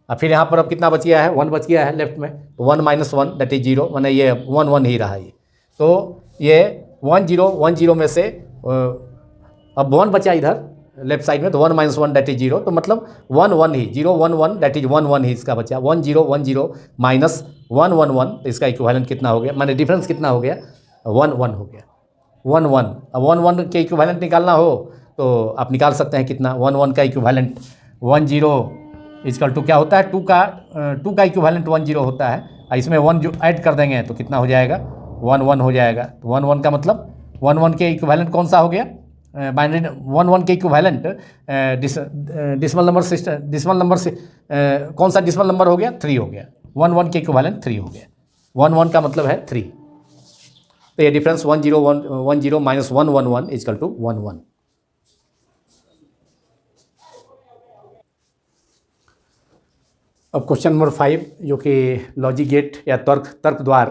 अब फिर यहाँ पर अब कितना बच गया है? 1 बच गया है लेफ्ट में, तो 1 माइनस 1 दैट इज 0, मैंने ये 1 1 ही रहा ये। तो ये 1 0 1 0 में से अब 1 बचा इधर लेफ्ट साइड में, तो 1 माइनस 1 दैट इज 0, तो मतलब 1 1 ही 0 1 1 दैट इज 1 1 ही इसका बचा। 1 0 1 0 माइनस 1 1 1, तो इसका इक्विवेलेंट कितना हो गया? माने डिफरेंस कितना हो गया? 1 1 हो गया, 1 1। अब 1 1 के इक्विवेलेंट निकालना हो तो आप निकाल सकते हैं कितना? 1 1 का इक्विवेलेंट 1 0 इजकल टू क्या होता है? 2 का इक्विवेलेंट 1 0 होता है। इसमें 1 जो ऐड कर देंगे तो कितना हो जाएगा? 1 1 हो जाएगा। तो 1 1 का मतलब 1 1 के इक्विवेलेंट कौन सा हो गया? बाइनरी 1 1 के इक्विवेलेंट डिसिमल नंबर से कौन सा डिसिमल नंबर हो गया? 3 हो गया। 1 1 के इक्विवेलेंट 3 हो गया। 1 1 का मतलब है 3। तो ये डिफरेंस 1 0 1 0 माइनस 1 1 1 इजकल टू 1 1। अब क्वेश्चन नंबर 5 जो कि लॉजिक गेट या तर्क द्वार,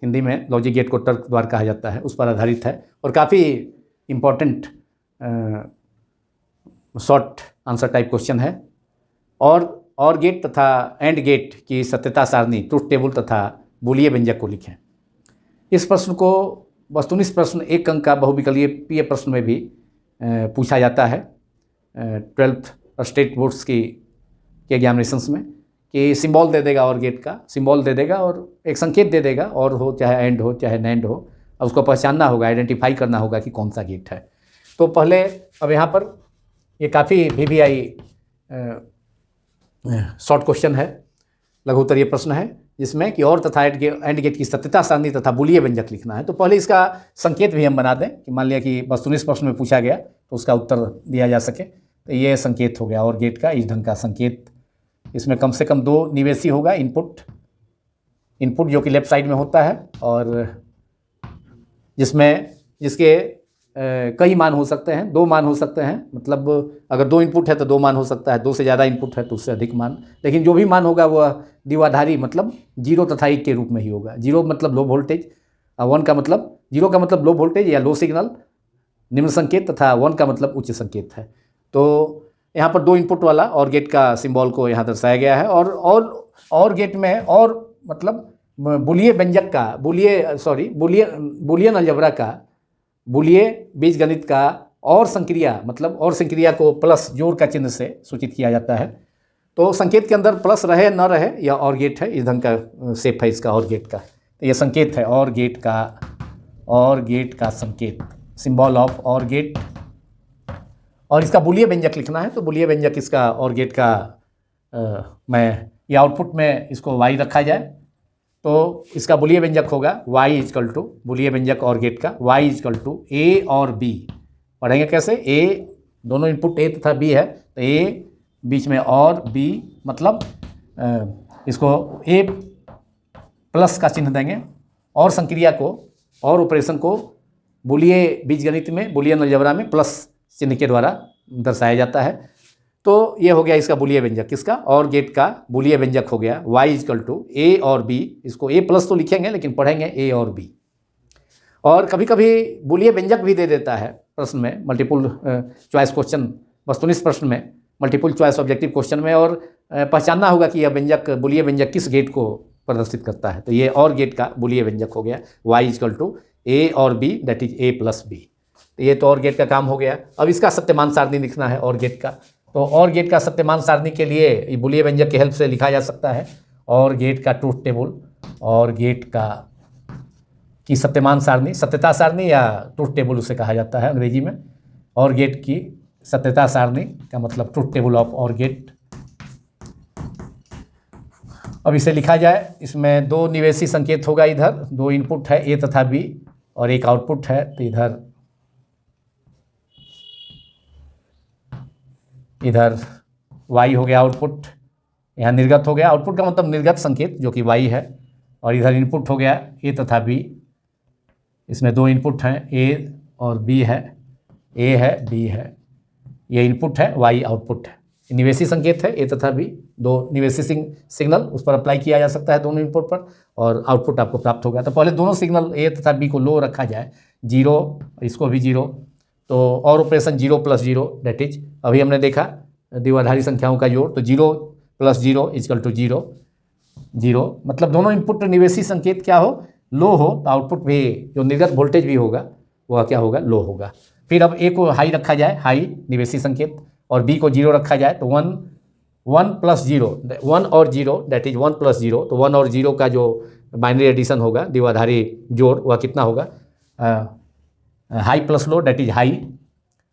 हिंदी में लॉजिक गेट को तर्क द्वार कहा जाता है, उस पर आधारित है और काफ़ी important short answer type question है। और गेट तथा एंड गेट की सत्यता सारणी, ट्रुथ टेबल तथा बूलियन व्यंजक को लिखें। इस प्रश्न को वस्तुनिष्ठ प्रश्न 1 अंक का बहुविकल्पीय प्रश्न में भी पूछा जाता है 12th स्टेट बोर्ड्स के एग्जामिनेशंस में, कि सिंबल दे देगा और गेट का सिंबल दे देगा और एक संकेत दे देगा, और हो चाहे एंड हो चाहे नैंड हो, अब उसको पहचानना होगा, आइडेंटिफाई करना होगा कि कौन सा गेट है। तो पहले अब यहाँ पर ये काफ़ी VVI शॉर्ट क्वेश्चन है, लघु उत्तरीय प्रश्न है, जिसमें कि और तथा एंड गेट की सत्यता सारणी तथा बूलियन व्यंजक लिखना है। तो पहले इसका संकेत भी हम बना दें कि मान लिया कि वस्तुनिष्ठ प्रश्न में पूछा गया तो उसका उत्तर दिया जा सके। तो ये संकेत हो गया और गेट का, इस ढंग का संकेत इसमें कम से कम 2 निवेशी होगा, इनपुट जो कि लेफ्ट साइड में होता है, और जिसके कई मान हो सकते हैं, 2 मान हो सकते हैं। मतलब अगर 2 इनपुट है तो 2 मान हो सकता है, 2 से ज़्यादा इनपुट है तो उससे अधिक मान, लेकिन जो भी मान होगा वह द्विआधारी मतलब 0 तथा 1 के रूप में ही होगा। 0 मतलब लो वोल्टेज, 1 का मतलब 0 का मतलब लो वोल्टेज या लो सिग्नल निम्न संकेत, तथा 1 का मतलब उच्च संकेत है। तो यहाँ पर 2 इनपुट वाला और गेट का सिंबल को यहाँ दर्शाया गया है। और गेट में और मतलब बूलियन व्यंजक का बूलियन अलजेब्रा का, बूलिये बीजगणित का और संक्रिया, मतलब और संक्रिया को प्लस जोड़ का चिन्ह से सूचित किया जाता है। तो संकेत के अंदर प्लस रहे न रहे, यह और गेट है, इस ढंग का शेप है इसका और गेट का। तो यह संकेत है और गेट का संकेत, सिंबल ऑफ और गेट। और इसका बूलियन व्यंजक लिखना है तो बूलियन व्यंजक इसका और गेट का मैं ये आउटपुट में इसको y रखा जाए तो इसका बूलियन व्यंजक होगा y इजकल टू, बूलियन व्यंजक और गेट का y इजकल टू a और b। पढ़ेंगे कैसे? a दोनों इनपुट a तथा b है तो a बीच में और b, मतलब इसको a प्लस का चिन्ह देंगे और संक्रिया को और ऑपरेशन को बूलियन बीजगणित में, बूलियन अलजेब्रा में प्लस चिन्ह के द्वारा दर्शाया जाता है। तो ये हो गया इसका बूलियन व्यंजक, किसका? और गेट का बूलियन व्यंजक हो गया y इजकल टू a और b। इसको a प्लस तो लिखेंगे लेकिन पढ़ेंगे a और b। और कभी कभी बूलियन व्यंजक भी दे देता है प्रश्न में, मल्टीपल चॉइस क्वेश्चन, वस्तुनिष्ठ प्रश्न में, मल्टीपल चॉइस ऑब्जेक्टिव क्वेश्चन में, और पहचानना होगा कि यह व्यंजक, बूलियन व्यंजक किस गेट को प्रदर्शित करता है। तो ये और गेट का बूलियन व्यंजक हो गया y इजकल टू a और b, that is a plus b। तो ये तो और गेट का काम हो गया। अब इसका सत्यमान सारणी लिखना है और गेट का। तो और गेट का सत्यमान सारणी के लिए बूलियन व्यंजक की हेल्प से लिखा जा सकता है और गेट का ट्रूथ टेबल, और गेट की सत्यमान सारणी, सत्यता सारणी या ट्रूथ टेबल उसे कहा जाता है अंग्रेजी में। और गेट की सत्यता सारणी का मतलब ट्रूथ टेबल ऑफ और गेट। अब इसे लिखा जाए, इसमें 2 निवेशी संकेत होगा, इधर 2 इनपुट है a तथा b और एक आउटपुट है। तो इधर y हो गया आउटपुट, यहाँ निर्गत हो गया, आउटपुट का मतलब निर्गत संकेत जो कि y है, और इधर इनपुट हो गया a तथा b। इसमें 2 इनपुट हैं a और b है, a है b है, ये इनपुट है, y आउटपुट है। निवेशी संकेत है a तथा b, 2 निवेशी सिग्नल उस पर अप्लाई किया जा सकता है दोनों इनपुट पर, और आउटपुट आपको प्राप्त होगा। तो पहले दोनों सिग्नल a तथा b को लो रखा जाए, 0, इसको भी 0, तो और ऑपरेशन 0 प्लस 0, डेट इज, अभी हमने देखा द्विआधारी संख्याओं का जोड़, तो 0 प्लस 0 इजकल टू 0, मतलब दोनों इनपुट निवेशी संकेत क्या हो, लो हो, तो आउटपुट भी जो निर्गत वोल्टेज भी होगा वह क्या होगा, लो होगा। फिर अब a को हाई रखा जाए, हाई निवेशी संकेत, और b को 0 रखा जाए, तो 1 प्लस 0, 1 और 0, दैट इज 1 प्लस 0। तो 1 और 0 का जो बाइनरी एडिशन होगा, द्विआधारी जोड़, वह कितना होगा, high plus low, that is high.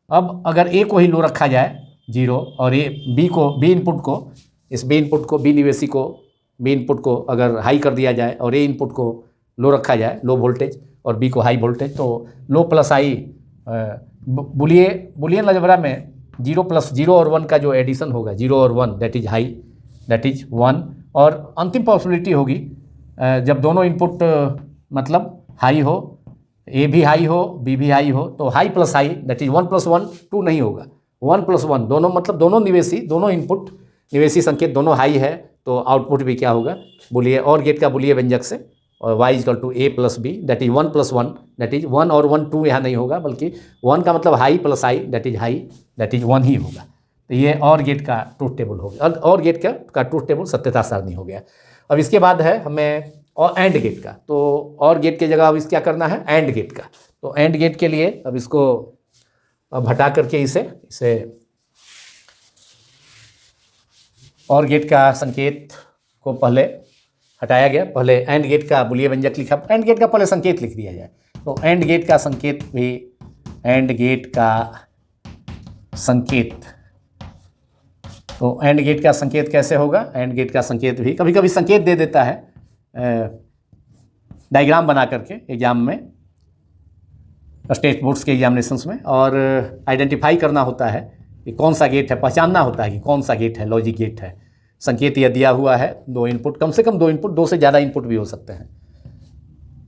अब अगर a को ही लो रखा जाए 0, और b इनपुट को, इस b इनपुट को अगर हाई कर दिया जाए और a इनपुट को लो रखा जाए, लो वोल्टेज, और b को हाई वोल्टेज, तो लो प्लस हाई, बूलियन अलजेब्रा में 0 प्लस 0 और 1 का जो एडिशन होगा, 0 और 1, that is high, that is 1। और अंतिम पॉसिबिलिटी होगी जब दोनों इनपुट मतलब हाई हो, a भी हाई हो, b भी हाई हो, तो high plus high, that is 1 plus 1 2 नहीं होगा, 1 प्लस 1, दोनों मतलब दोनों इनपुट निवेशी संकेत दोनों हाई है, तो आउटपुट भी क्या होगा, बूलियन और गेट का बूलियन व्यंजक से, और y equal to a plus b, that is 1 plus 1, that is 1 और 1 2 यहाँ नहीं होगा, बल्कि 1 का मतलब high plus high, that is high, that is 1 ही होगा। तो ये और गेट का ट्रूथ टेबल हो गया, और गेट का ट्रूथ टेबल सत्यता सारणी हो गया। अब इसके बाद है हमें और एंड गेट का, तो और गेट की जगह अब इस क्या करना है, एंड गेट का। तो एंड गेट के लिए अब इसको अब हटा करके इसे और गेट का संकेत को पहले हटाया गया, पहले एंड गेट का बूलियन व्यंजक लिखा, एंड गेट का पहले संकेत लिख दिया जाए। तो एंड गेट का संकेत भी, एंड गेट का संकेत, तो एंड गेट का संकेत कैसे होगा, एंड गेट का संकेत भी कभी कभी संकेत दे देता है डायग्राम बना करके एग्जाम में, स्टेट बोर्ड्स के एग्जामिनेशंस में, और आइडेंटिफाई करना होता है कि कौन सा गेट है, पहचानना होता है कि कौन सा गेट है, लॉजिक गेट है, संकेत यह दिया हुआ है, 2 इनपुट, कम से कम 2 इनपुट, 2 से ज़्यादा इनपुट भी हो सकते हैं,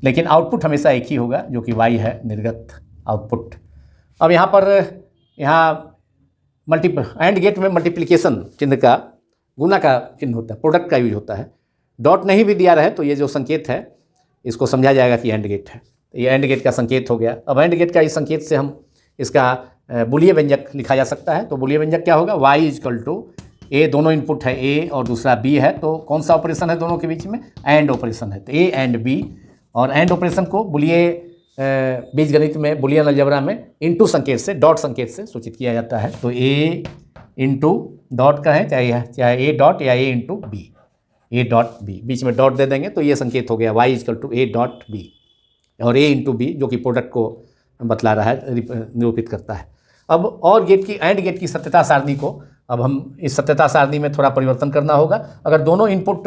लेकिन आउटपुट हमेशा एक ही होगा जो कि y है, निर्गत आउटपुट। अब यहाँ पर एंड गेट में मल्टीप्लिकेशन चिन्ह का, गुना का चिन्ह होता है, प्रोडक्ट का यूज होता है। डॉट नहीं भी दिया रहे तो ये जो संकेत है इसको समझा जाएगा कि एंड गेट है। ये एंड गेट का संकेत हो गया। अब एंड गेट का इस संकेत से हम इसका बुलियन व्यंजक लिखा जा सकता है। तो बुलियन व्यंजक क्या होगा, y इक्वल टू ए, दोनों इनपुट है a और दूसरा b है, तो कौन सा ऑपरेशन है दोनों के बीच में, एंड ऑपरेशन है, तो a एंड b। और एंड ऑपरेशन को बुलियन बीजगणित में, बुलियन अलजेब्रा में इनटू संकेत से, डॉट संकेत से सूचित किया जाता है। तो a इंटू डॉट का है, चाहे a डॉट या a into B, a dot B, बीच में डॉट दे देंगे तो ये संकेत हो गया y equal to a dot b, और a इंटू बी जो कि प्रोडक्ट को बतला रहा है, निरूपित करता है। अब और गेट की, एंड गेट की सत्यता सारणी को अब हम इस सत्यता सारणी में थोड़ा परिवर्तन करना होगा। अगर दोनों इनपुट,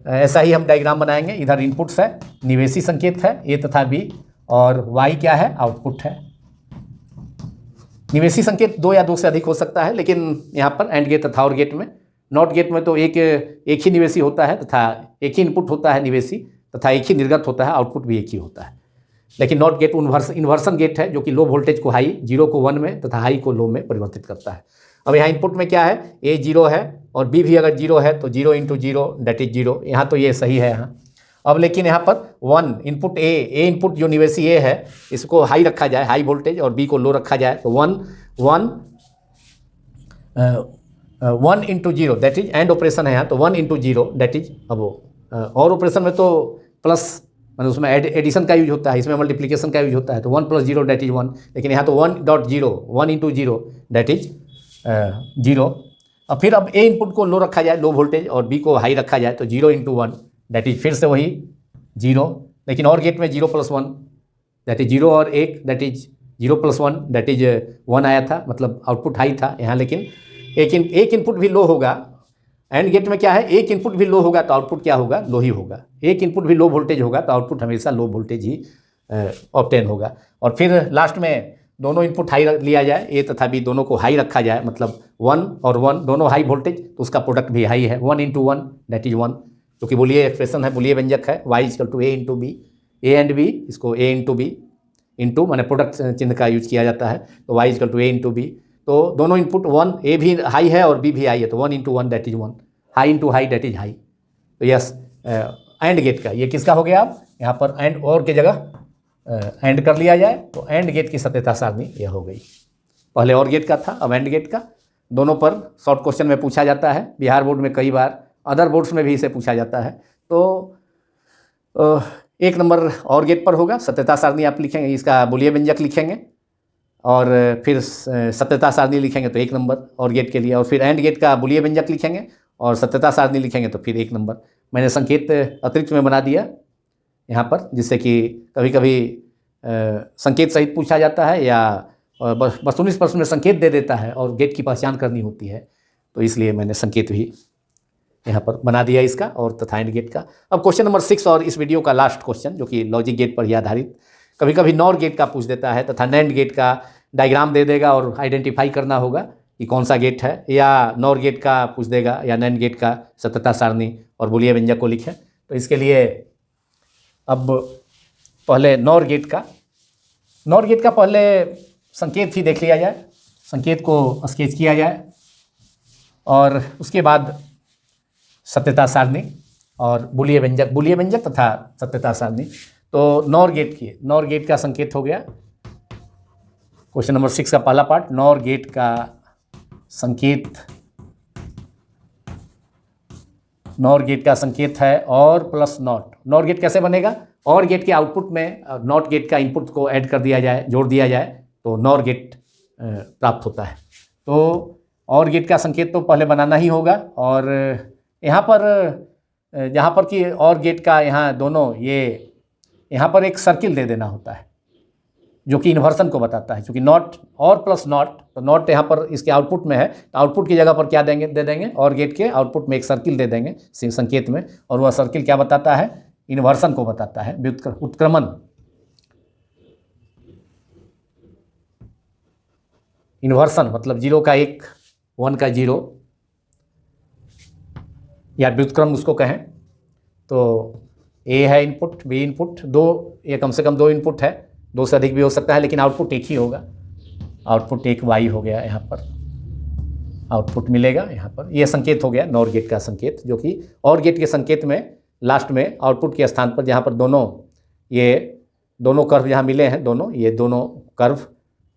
ऐसा ही हम डायग्राम बनाएंगे, इधर इनपुट्स है, निवेशी संकेत है a तथा b, और y क्या है, आउटपुट है। निवेशी संकेत 2 या 2 से अधिक हो सकता है, लेकिन यहाँ पर एंड गेट तथा और गेट में, नॉट गेट में तो एक ही निवेशी होता है तथा एक ही इनपुट होता है निवेशी, तथा एक ही निर्गत होता है, आउटपुट भी एक ही होता है। लेकिन नॉट गेट इन्वर्सन गेट है जो कि लो वोल्टेज को हाई, 0 को 1 में तथा हाई को लो में परिवर्तित करता है। अब यहाँ इनपुट में क्या है, a 0 है और b भी अगर 0 है तो 0 इंटू 0 दैट इज 0, यहाँ तो ये सही है यहाँ। अब लेकिन यहाँ पर 1 इनपुट a इनपुट जो निवेशी a है इसको हाई रखा जाए, हाई वोल्टेज, और b को लो रखा जाए, तो 1 into 0 that is and operation है यहाँ, तो 1 इंटू 0 दैट इज, अब और ऑपरेशन में तो प्लस, मतलब उसमें एडिशन का यूज होता है, इसमें मल्टीप्लिकेशन का यूज होता है, तो 1 प्लस 0 दैट इज 1, लेकिन यहाँ तो 1.0, 1 इंटू 0 दैट इज 0। अब फिर अब ए इनपुट को लो रखा जाए, लो वोल्टेज, और बी को हाई रखा जाए, तो 0 इंटू 1 दैट इज फिर से वही 0, लेकिन और गेट में 0 प्लस 1 दैट इज 0, और 1 that is 0 plus 1 that is 1 आया था, मतलब आउटपुट हाई था यहाँ। लेकिन एक इनपुट भी लो होगा, एंड गेट में क्या है, एक इनपुट भी लो होगा तो आउटपुट क्या होगा, लो ही होगा। एक इनपुट भी लो वोल्टेज होगा तो आउटपुट हमेशा लो वोल्टेज ही ऑब्टेन होगा। और फिर लास्ट में दोनों इनपुट हाई लिया जाए, ए तथा बी दोनों को हाई रखा जाए, मतलब 1 और 1 दोनों हाई वोल्टेज, तो उसका प्रोडक्ट भी हाई है, 1 इंटू 1 दैट इज 1, जो कि बुलियन एक्सप्रेशन है, बुलियन व्यंजक है, y equal to a into B, A and B, इसको a इंटू बी इंटू मैंने प्रोडक्ट चिन्ह का यूज किया जाता है, तो y equal to a into B, तो दोनों इनपुट 1, a भी हाई है और b भी हाई है, तो 1 into 1 that is 1, high into high that is high. तो यस, एंड गेट का ये किसका हो गया, अब यहाँ पर एंड और की जगह एंड कर लिया जाए, तो एंड गेट की सत्यता सारणी यह हो गई। पहले और गेट का था, अब एंड गेट का। दोनों पर शॉर्ट क्वेश्चन में पूछा जाता है, बिहार बोर्ड में कई बार, अदर बोर्ड्स में भी इसे पूछा जाता है। तो 1 नंबर और गेट पर होगा, सत्यता सारणी आप लिखेंगे, इसका बुलियन व्यंजक लिखेंगे, और फिर सत्यता सारणी लिखेंगे तो 1 नंबर और गेट के लिए, और फिर एंड गेट का बुलियन व्यंजक लिखेंगे और सत्यता सारणी लिखेंगे तो फिर 1 नंबर। मैंने संकेत अतिरिक्त में बना दिया यहाँ पर, जिससे कि कभी कभी संकेत सहित पूछा जाता है, या बस 19 प्रश्न में संकेत दे देता है और गेट की पहचान करनी होती है, तो इसलिए मैंने संकेत भी यहाँ पर बना दिया इसका, और तथा एंड गेट का। अब क्वेश्चन नंबर 6 और इस वीडियो का लास्ट क्वेश्चन, जो कि लॉजिक गेट पर ही आधारित, कभी कभी नॉर गेट का पूछ देता है तथा नैंड गेट का डायग्राम दे देगा और आइडेंटिफाई करना होगा कि कौन सा गेट है, या नॉर गेट का पूछ देगा, या नैंड गेट का सत्यता सारणी और बुलियन व्यंजक को लिखें। तो इसके लिए अब पहले नॉर गेट का पहले संकेत ही देख लिया जाए, संकेत को स्केच किया जाए, और उसके बाद सत्यता सारणी और बुलियन व्यंजक तथा सत्यता सारणी। तो नॉर गेट का संकेत हो गया। क्वेश्चन नंबर 6 का पहला पार्ट, नॉर गेट का संकेत है और प्लस नॉट। नॉर गेट कैसे बनेगा, और गेट के आउटपुट में नॉट गेट का इनपुट को ऐड कर दिया जाए, जोड़ दिया जाए, तो नॉर गेट प्राप्त होता है। तो और गेट का संकेत तो पहले बनाना ही होगा, और यहाँ पर जहाँ पर कि और गेट का यहाँ दोनों, ये यहाँ पर एक सर्किल दे देना होता है जो कि इन्वर्सन को बताता है, क्योंकि नॉट और प्लस नॉट, तो नॉट यहाँ पर इसके आउटपुट में है, तो आउटपुट की जगह पर क्या दे देंगे, और गेट के आउटपुट में एक सर्किल दे देंगे संकेत में, और वह सर्किल क्या बताता है, इन्वर्सन को बताता है, उत्क्रमण। इन्वर्सन मतलब 0 का 1, 1 का 0, या व्युत्क्रम उसको कहें। तो ए है इनपुट, बी इनपुट, दो, ये कम से कम दो इनपुट है, दो से अधिक भी हो सकता है, लेकिन आउटपुट एक ही होगा। आउटपुट एक वाई हो गया, यहाँ पर आउटपुट मिलेगा। यहाँ पर यह संकेत हो गया नॉर गेट का संकेत, जो कि और गेट के संकेत में लास्ट में आउटपुट के स्थान पर जहाँ पर ये दोनों कर्व जहाँ मिले हैं, ये दोनों कर्व,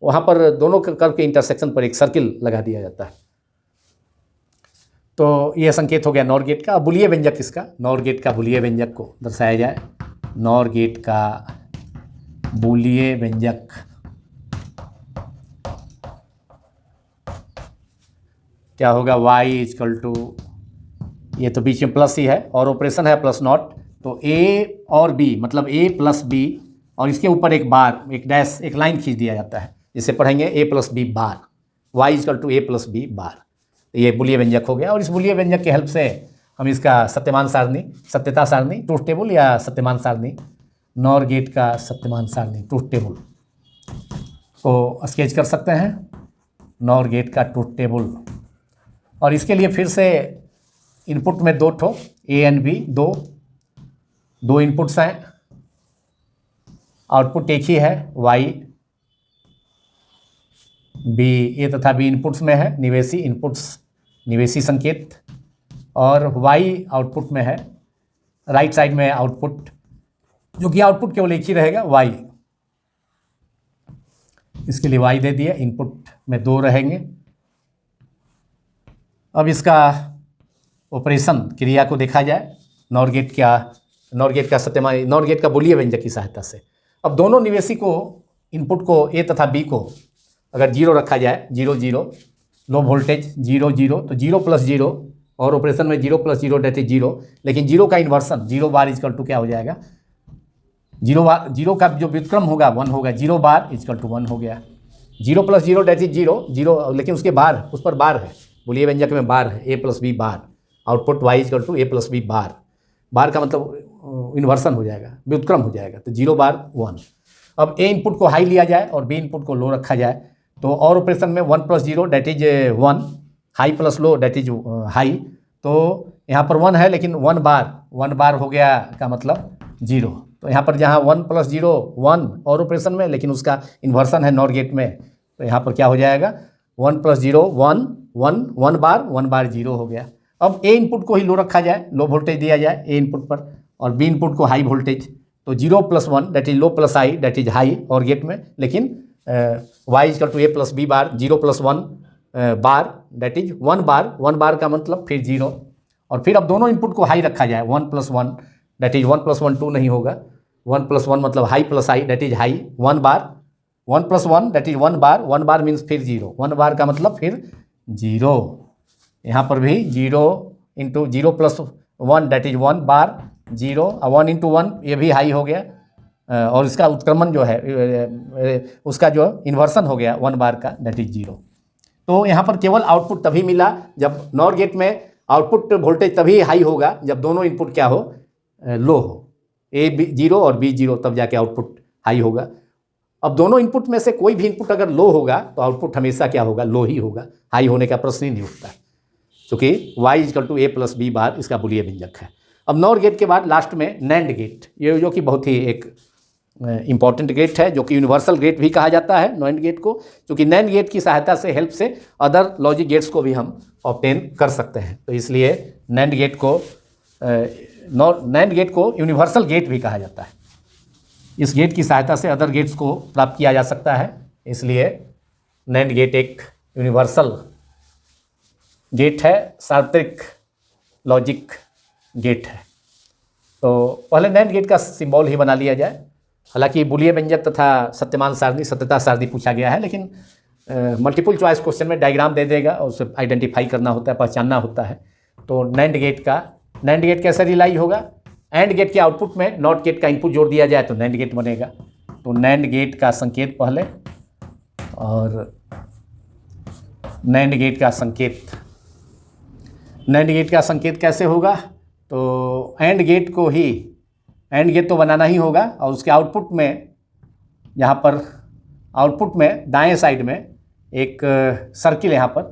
वहाँ पर दोनों कर्व के इंटरसेक्शन पर एक सर्किल लगा दिया जाता है। तो यह संकेत हो गया नॉर गेट का। बुलिये व्यंजक इसका, नॉर गेट का बुलिये व्यंजक को दर्शाया जाए। नॉर गेट का बुलिये व्यंजक क्या होगा? y इजकल टू, ये तो बीच में प्लस ही है और ऑपरेशन है प्लस नॉट, तो a और b मतलब a प्लस b और इसके ऊपर एक बार, एक डैश, एक लाइन खींच दिया जाता है, जिसे पढ़ेंगे a plus B bar, y equal to a plus B bar. ये बुलिये व्यंजक हो गया। और इस बुलिये व्यंजक के हेल्प से हम इसका सत्यमान सारणी, सत्यता सारणी, ट्रूथ टेबल या सत्यमान सारणी, नॉर गेट का सत्यमान सारणी, ट्रूथ टेबल को स्केच कर सकते हैं। नॉर गेट का ट्रूथ टेबल, और इसके लिए फिर से इनपुट में दो ठो ए एंड बी, दो इनपुट्स हैं, आउटपुट एक ही है वाई, बी ए तथा बी इनपुट्स में है, निवेशी इनपुट्स, निवेशी संकेत, और वाई आउटपुट में है, राइट साइड में आउटपुट, जो कि आउटपुट केवल एक ही रहेगा वाई। इसके लिए वाई दे दिया, इनपुट में दो रहेंगे। अब इसका ऑपरेशन क्रिया को देखा जाए नॉर गेट का सत्यमान, नॉर गेट का बुलिये व्यंजक की सहायता से। अब दोनों निवेशी को, इनपुट को ए तथा बी को अगर जीरो रखा जाए, 0 0, लो वोल्टेज 0 0, तो 0 प्लस 0, और ऑपरेशन में 0 प्लस 0 डेट इज 0, लेकिन 0 का इन्वर्सन 0 बार इजकल टू क्या हो जाएगा? 0 का जो व्युत्क्रम होगा 1 होगा, 0 बार इजकल टू 1 हो गया। 0 प्लस 0 डेट इज 0, लेकिन उसके बार, उस पर बार है, बुलिये व्यंजक में बार है, a plus B bar, output y equal to a plus B bar. Bar का मतलब इन्वर्सन हो जाएगा, व्युत्क्रम हो जाएगा, तो 0 बार 1। अब a इनपुट को हाई लिया जाए और b इनपुट को लो रखा जाए, तो और ऑपरेशन में 1 plus 0 that is 1, high plus low that is high, तो यहाँ पर 1 है, लेकिन 1 बार हो गया का मतलब 0। तो यहाँ पर जहाँ 1 प्लस 0 1 और ऑपरेशन में, लेकिन उसका इन्वर्सन है नॉर गेट में, तो यहाँ पर क्या हो जाएगा? 1 प्लस 0 1 1 बार 0 हो गया। अब ए इनपुट को ही लो रखा जाए, लो वोल्टेज दिया जाए ए इनपुट पर, और बी इनपुट को हाई वोल्टेज, तो 0 plus 1 that is low plus high that is high OR gate में, लेकिन Y equal to A plus B bar, 0 plus 1 bar that is 1 bar का मतलब फिर 0, और फिर अब दोनों इनपुट को हाई रखा जाए, 1 प्लस 1 डेट इज 1 प्लस 1 2 नहीं होगा, 1 प्लस 1 मतलब high plus high that is high, 1 bar, 1 plus 1 that is 1 bar means फिर 0, 1 बार का मतलब फिर 0। यहाँ पर भी 0 into 0 plus 1 that is 1 bar 0, 1 into 1 ये भी हाई हो गया, और इसका उत्क्रमण जो है, उसका जो इन्वर्सन हो गया 1 बार का डेट इज 0। तो यहाँ पर केवल आउटपुट तभी मिला जब नॉर गेट में आउटपुट वोल्टेज तभी हाई होगा जब दोनों इनपुट क्या हो? लो हो, ए 0 और बी 0, तब जाके आउटपुट हाई होगा। अब दोनों इनपुट में से कोई भी इनपुट अगर लो होगा तो आउटपुट हमेशा क्या होगा? लो ही होगा, हाई होने का प्रश्न ही नहीं उठता, क्योंकि y equal to a plus B bar इसका बुलिये व्यंजक है। अब नॉर गेट के बाद लास्ट में नैंड गेट, ये जो कि बहुत ही एक इम्पॉर्टेंट गेट है, जो कि यूनिवर्सल गेट भी कहा जाता है नैंड गेट को, क्योंकि नैंड गेट की सहायता से, हेल्प से अदर लॉजिक गेट्स को भी हम ऑब्टेन कर सकते हैं। तो इसलिए नैंड गेट को यूनिवर्सल गेट भी कहा जाता है। इस गेट की सहायता से अदर गेट्स को प्राप्त किया जा सकता है, इसलिए नैंड गेट एक यूनिवर्सल गेट है, सार्वत्रिक लॉजिक गेट है। तो पहले नैंड गेट का सिंबल ही बना लिया जाए। हालांकि बुलिये व्यंजक तथा सत्यमान सारणी, सत्यता सारणी पूछा गया है, लेकिन मल्टीपल चॉइस क्वेश्चन में डायग्राम दे देगा और उसे आइडेंटिफाई करना होता है, पहचानना होता है। तो नैंड गेट कैसे रिलाई होगा? एंड गेट के आउटपुट में नॉट गेट का इनपुट जोड़ दिया जाए तो नैंड गेट बनेगा। तो नैंड गेट का संकेत पहले, और नैंड गेट का संकेत कैसे होगा? तो एंड गेट तो बनाना ही होगा, और उसके आउटपुट में, यहाँ पर आउटपुट में दाएं साइड में एक सर्किल यहाँ पर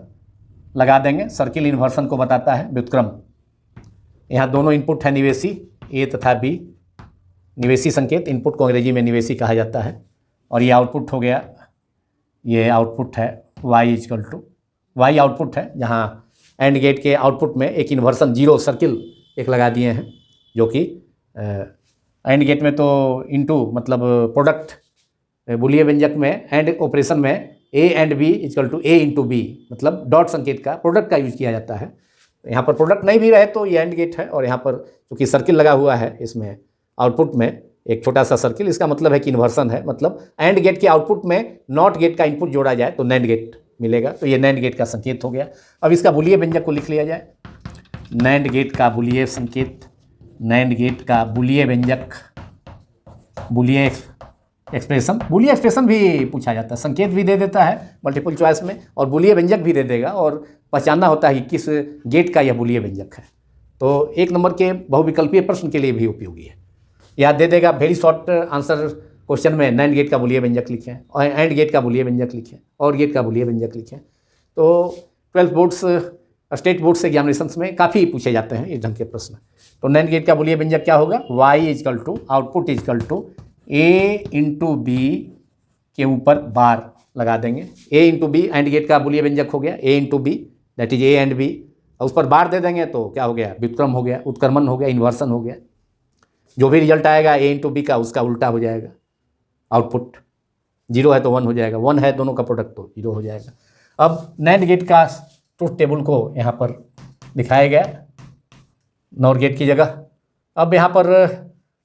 लगा देंगे। सर्किल इन्वर्सन को बताता है, व्युत्क्रम। यहाँ दोनों इनपुट है निवेशी ए तथा बी, निवेशी संकेत, इनपुट को अंग्रेजी में निवेशी कहा जाता है। और ये आउटपुट हो गया, ये आउटपुट है y equal to, y output है, जहाँ एंड गेट के आउटपुट में एक इन्वर्सन जीरो सर्किल एक लगा दिए हैं, जो कि एंड गेट में तो इनटू मतलब प्रोडक्ट बूलियन व्यंजक में एंड ऑपरेशन में A and B equal to A into B, मतलब डॉट संकेत का प्रोडक्ट का यूज किया जाता है। यहाँ पर प्रोडक्ट नहीं भी रहे तो ये एंड गेट है, और यहाँ पर चूँकि सर्किल लगा हुआ है इसमें आउटपुट में एक छोटा सा सर्किल, इसका मतलब है कि इन्वर्सन है, मतलब एंड गेट के आउटपुट में नॉट गेट का इनपुट जोड़ा जाए तो नैंड गेट मिलेगा। तो ये नैंड गेट का संकेत हो गया। अब इसका बूलियन व्यंजक को लिख लिया जाए, नैंड गेट का बूलियन संकेत, नैंड गेट का बूलियन व्यंजक, बूलियन एक्सप्रेशन, बूलियन एक्सप्रेशन भी पूछा जाता है, संकेत भी दे देता है मल्टीपल चॉइस में और बूलियन व्यंजक भी दे देगा, और पहचानना होता है कि किस गेट का यह बूलियन व्यंजक है। तो 1 नंबर के बहुविकल्पीय प्रश्न के लिए भी उपयोगी है। याद दे देगा, वेरी शॉर्ट आंसर क्वेश्चन में नैंड गेट का बूलियन व्यंजक लिखें और एंड गेट का बूलियन व्यंजक लिखें और गेट का बूलियन व्यंजक लिखें। तो 12 बोर्ड्स, स्टेट बोर्ड्स एग्जामिनेशंस में काफ़ी पूछे जाते हैं इस ढंग के प्रश्न। तो नैंड गेट का बूलियन व्यंजक क्या होगा, y equal to output equal to A into B के ऊपर बार लगा देंगे, A into B and gate का बूलियन व्यंजक हो गया, A into B that is A and B, और उस पर बार दे देंगे तो क्या हो गया, व्युत्क्रम हो गया, उत्क्रमण हो गया, इन्वर्सन हो गया। जो भी रिजल्ट आएगा ए इंटू बी का उसका उल्टा हो जाएगा, आउटपुट 0 है तो 1 हो जाएगा, 1 है दोनों का प्रोडक्ट तो 0 हो जाएगा। अब नैंड गेट का ट्रुथ टेबल को यहाँ पर दिखाया गया नॉर गेट की जगह। अब यहाँ पर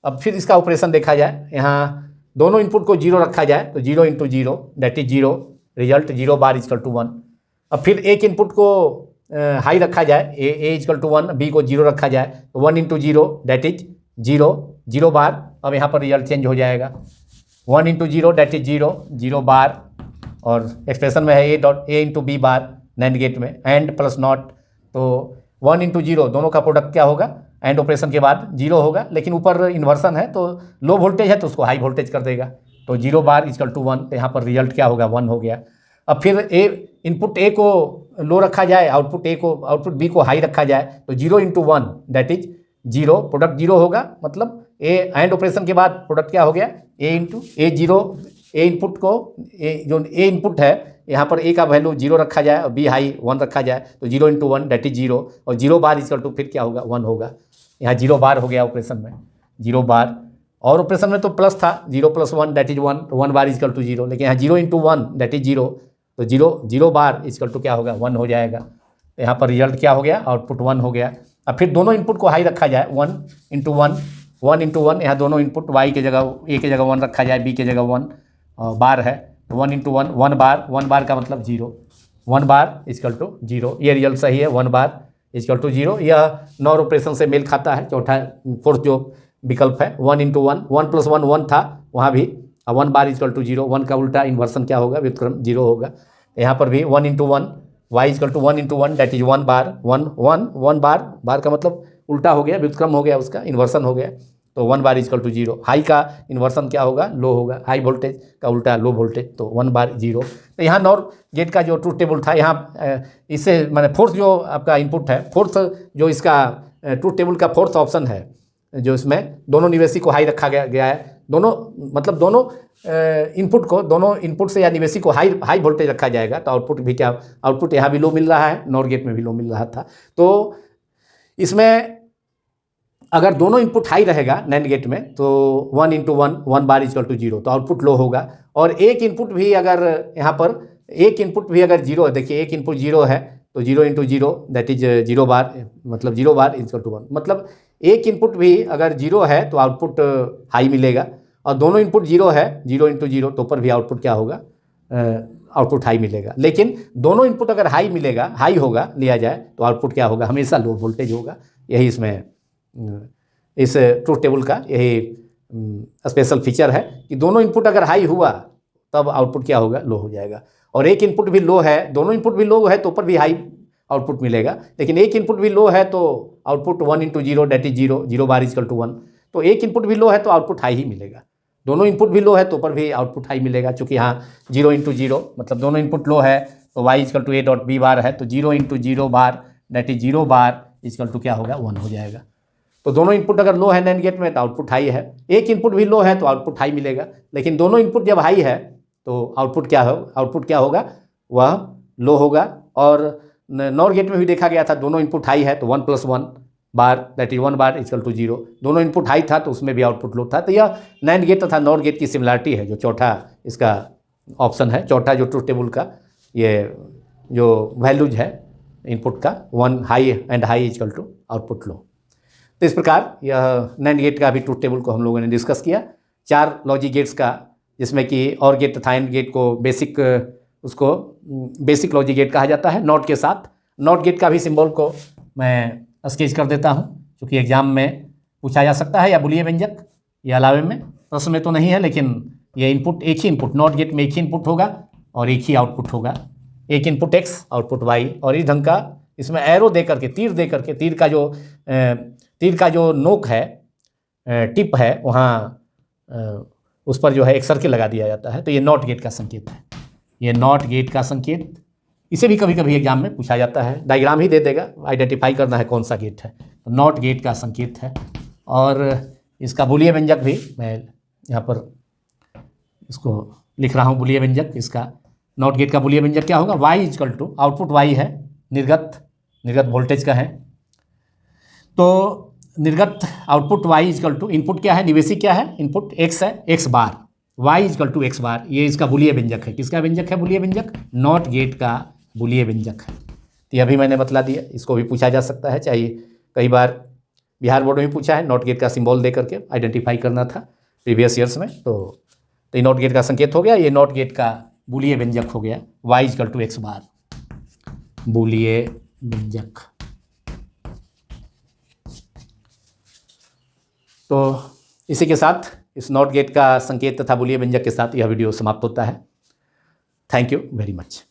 अब फिर इसका ऑपरेशन देखा जाए, यहाँ दोनों इनपुट को 0 रखा जाए तो 0 into 0 that is 0, result 0 bar equal to 1। अब फिर एक इनपुट को हाई रखा जाए, ए इक्वल टू 1, बी को 0 रखा जाए तो 1 इंटू 0 दैट इज 0, 0 बार। अब यहाँ पर रिजल्ट चेंज हो जाएगा, 1 इंटू 0 दैट इज 0, 0 बार, और एक्सप्रेशन में है A into B bar NAND gate में, एंड प्लस नॉट, तो 1 इंटू 0 दोनों का प्रोडक्ट क्या होगा, एंड ऑपरेशन के बाद 0 होगा, लेकिन ऊपर इन्वर्सन है तो लो वोल्टेज है तो उसको हाई वोल्टेज कर देगा, तो 0 बार इक्वल टू 1, तो यहाँ पर रिजल्ट क्या होगा, 1 हो गया। अब फिर इनपुट ए को लो रखा जाए, आउटपुट बी को हाई रखा जाए तो 0 इंटू 1 दैट इज 0, प्रोडक्ट 0 होगा, मतलब ए एंड ऑपरेशन के बाद प्रोडक्ट क्या हो गया, A into A 0, A input को जो ए इनपुट है यहाँ पर ए का वैल्यू 0 रखा जाए और बी हाई 1 रखा जाए तो 0 इंटू 1 दैट इज 0, और 0 बार इक्वल टू फिर क्या होगा, 1 होगा। यहाँ 0 बार हो गया ऑपरेशन में, 0 बार, और ऑपरेशन में तो प्लस था, 0 प्लस 1 दैट इज 1, तो 1 बार इक्वल टू 0, लेकिन यहाँ 0 इंटू 1 दैट इज 0, तो 0 बार इक्वल टू क्या होगा, 1 हो जाएगा। तो यहाँ पर रिजल्ट क्या हो गया, आउटपुट 1 हो गया। अब फिर दोनों इनपुट को हाई रखा जाए, 1 इंटू 1, यहाँ दोनों इनपुट y के जगह ए के जगह 1 रखा जाए, b के जगह 1 बार है, तो 1 इंटू 1, 1 बार का मतलब 0, 1 बार इक्वल टू 0, ये रिजल्ट सही है, 1 बार इक्वल टू 0। यह नॉर ऑपरेशन से मेल खाता है, फोर्थ जो विकल्प है, 1 इंटू 1 प्लस 1 था वहाँ भी, 1 बार इक्वल टू 0, 1 का उल्टा इन्वर्सन क्या होगा, व्युत्क्रम 0 होगा। यहाँ पर भी 1 into 1, Y equal to 1 into 1 that is 1 bar, 1 bar का मतलब उल्टा हो गया, व्युत्क्रम हो गया, उसका इन्वर्सन हो गया, तो 1 बार इक्वल टू 0। हाई का इन्वर्सन क्या होगा, लो होगा, हाई वोल्टेज का उल्टा लो वोल्टेज, तो 1 बार 0। तो यहाँ नॉर गेट का जो ट्रूथ टेबल था, यहाँ इससे मैंने फोर्थ जो आपका इनपुट है, फोर्थ जो इसका ट्रूथ टेबल का फोर्थ ऑप्शन है, जो इसमें दोनों निवेशी को हाई रखा गया है, दोनों मतलब दोनों इनपुट को, दोनों इनपुट से या निवेशी को हाई वोल्टेज रखा जाएगा, तो आउटपुट भी क्या, आउटपुट यहाँ भी लो मिल रहा है, नॉर गेट में भी लो मिल रहा था। तो इसमें अगर दोनों इनपुट हाई रहेगा नैंड गेट में तो 1 इंटू 1 बार इक्वल टू 0, तो आउटपुट लो होगा। और एक इनपुट भी अगर यहाँ पर एक इनपुट भी अगर 0 है, देखिए एक इनपुट 0 है तो 0 इंटू 0 दैट इज 0 बार, मतलब 0 बार इक्वल टू 1, मतलब एक इनपुट भी अगर 0 है तो आउटपुट हाई मिलेगा, और दोनों इनपुट 0 है, 0 इंटू 0 तो पर भी आउटपुट क्या होगा, आउटपुट हाई मिलेगा। लेकिन दोनों इनपुट अगर हाई होगा लिया जाए तो आउटपुट क्या होगा, हमेशा लो वोल्टेज होगा। यही इसमें इस ट्रूथ टेबल का यही स्पेशल फीचर है कि दोनों इनपुट अगर हाई हुआ तब आउटपुट क्या होगा, लो हो जाएगा, और एक इनपुट भी लो है, दोनों इनपुट भी लो है तो ऊपर भी हाई आउटपुट मिलेगा, लेकिन एक इनपुट भी लो है तो output 1 into 0 that is 0 bar equal to 1, तो एक इनपुट भी लो है तो आउटपुट हाई ही मिलेगा, दोनों इनपुट भी लो है तो ऊपर भी आउटपुट हाई मिलेगा। चूँकि यहाँ 0 इंटू 0 मतलब दोनों इनपुट लो है तो y equal to a dot B bar है, तो 0 into 0 bar that is 0 bar equal to क्या होगा 1 हो जाएगा। तो दोनों इनपुट अगर लो है नैंड गेट में तो आउटपुट हाई है, एक इनपुट भी लो है तो आउटपुट हाई मिलेगा, लेकिन दोनों इनपुट जब हाई है तो आउटपुट क्या होगा वह लो होगा। और नॉर गेट में भी देखा गया था, दोनों इनपुट हाई है तो 1 + 1 bar that is 1 bar equal to 0, दोनों इनपुट हाई था तो उसमें भी आउटपुट लो था। तो यह नैंड गेट तथा नॉर गेट की सिमिलरिटी है, जो चौथा इसका ऑप्शन है, चौथा जो ट्रूथ टेबल का ये जो वैल्यूज है इनपुट का 1 high and high equal to output low. तो इस प्रकार यह नैंड गेट का भी ट्रूथ टेबल को हम लोगों ने डिस्कस किया, 4 लॉजिक गेट्स का, जिसमें कि और गेट तथा एंड गेट को बेसिक लॉजिक गेट कहा जाता है नॉट के साथ। नॉट गेट का भी सिंबल को मैं स्केच कर देता हूँ, क्योंकि एग्जाम में पूछा जा सकता है, या बुलियन व्यंजक या अलावे में, प्रश्न में तो नहीं है, लेकिन ये इनपुट एक ही इनपुट, नॉट गेट में एक ही इनपुट होगा और एक ही आउटपुट होगा, एक इनपुट x आउटपुट y। और इस ढंग का इसमें एरो दे करके, तीर दे करके, तीर का जो नोक है, टिप है, वहाँ उस पर जो है एक सर्किल लगा दिया जाता है। तो ये नॉट गेट का संकेत है, ये नॉट गेट का संकेत, इसे भी कभी कभी एग्जाम में पूछा जाता है, डायग्राम ही दे देगा, आइडेंटिफाई करना है कौन सा गेट है, तो नॉट गेट का संकेत है। और इसका बुलियन व्यंजक भी मैं यहाँ पर इसको लिख रहा हूँ, बुलियन व्यंजक इसका, नॉट गेट का बुलियन व्यंजक क्या होगा, y equal to output y है, निर्गत वोल्टेज का है, तो निर्गत output y equal to input क्या है, निवेशी क्या है, इनपुट x है, x bar, y equal to x bar, ये इसका बुलियन व्यंजक है। किसका व्यंजक है बुलियन व्यंजक, नॉट गेट का बुलियन व्यंजक है। तो यह भी मैंने बतला दिया, इसको भी पूछा जा सकता है, चाहिए कई बार बिहार बोर्ड में पूछा है, नॉट गेट का सिंबल दे करके आइडेंटिफाई करना था प्रीवियस ईयर्स में। तो ये नॉट गेट का संकेत हो गया, ये नॉट गेट का बुलियन व्यंजक हो गया, y equal to x bar, Boolean व्यंजक। तो इसी के साथ इस नॉट गेट का संकेत तथा बुलियन व्यंजक के साथ यह वीडियो समाप्त होता है। Thank you very much.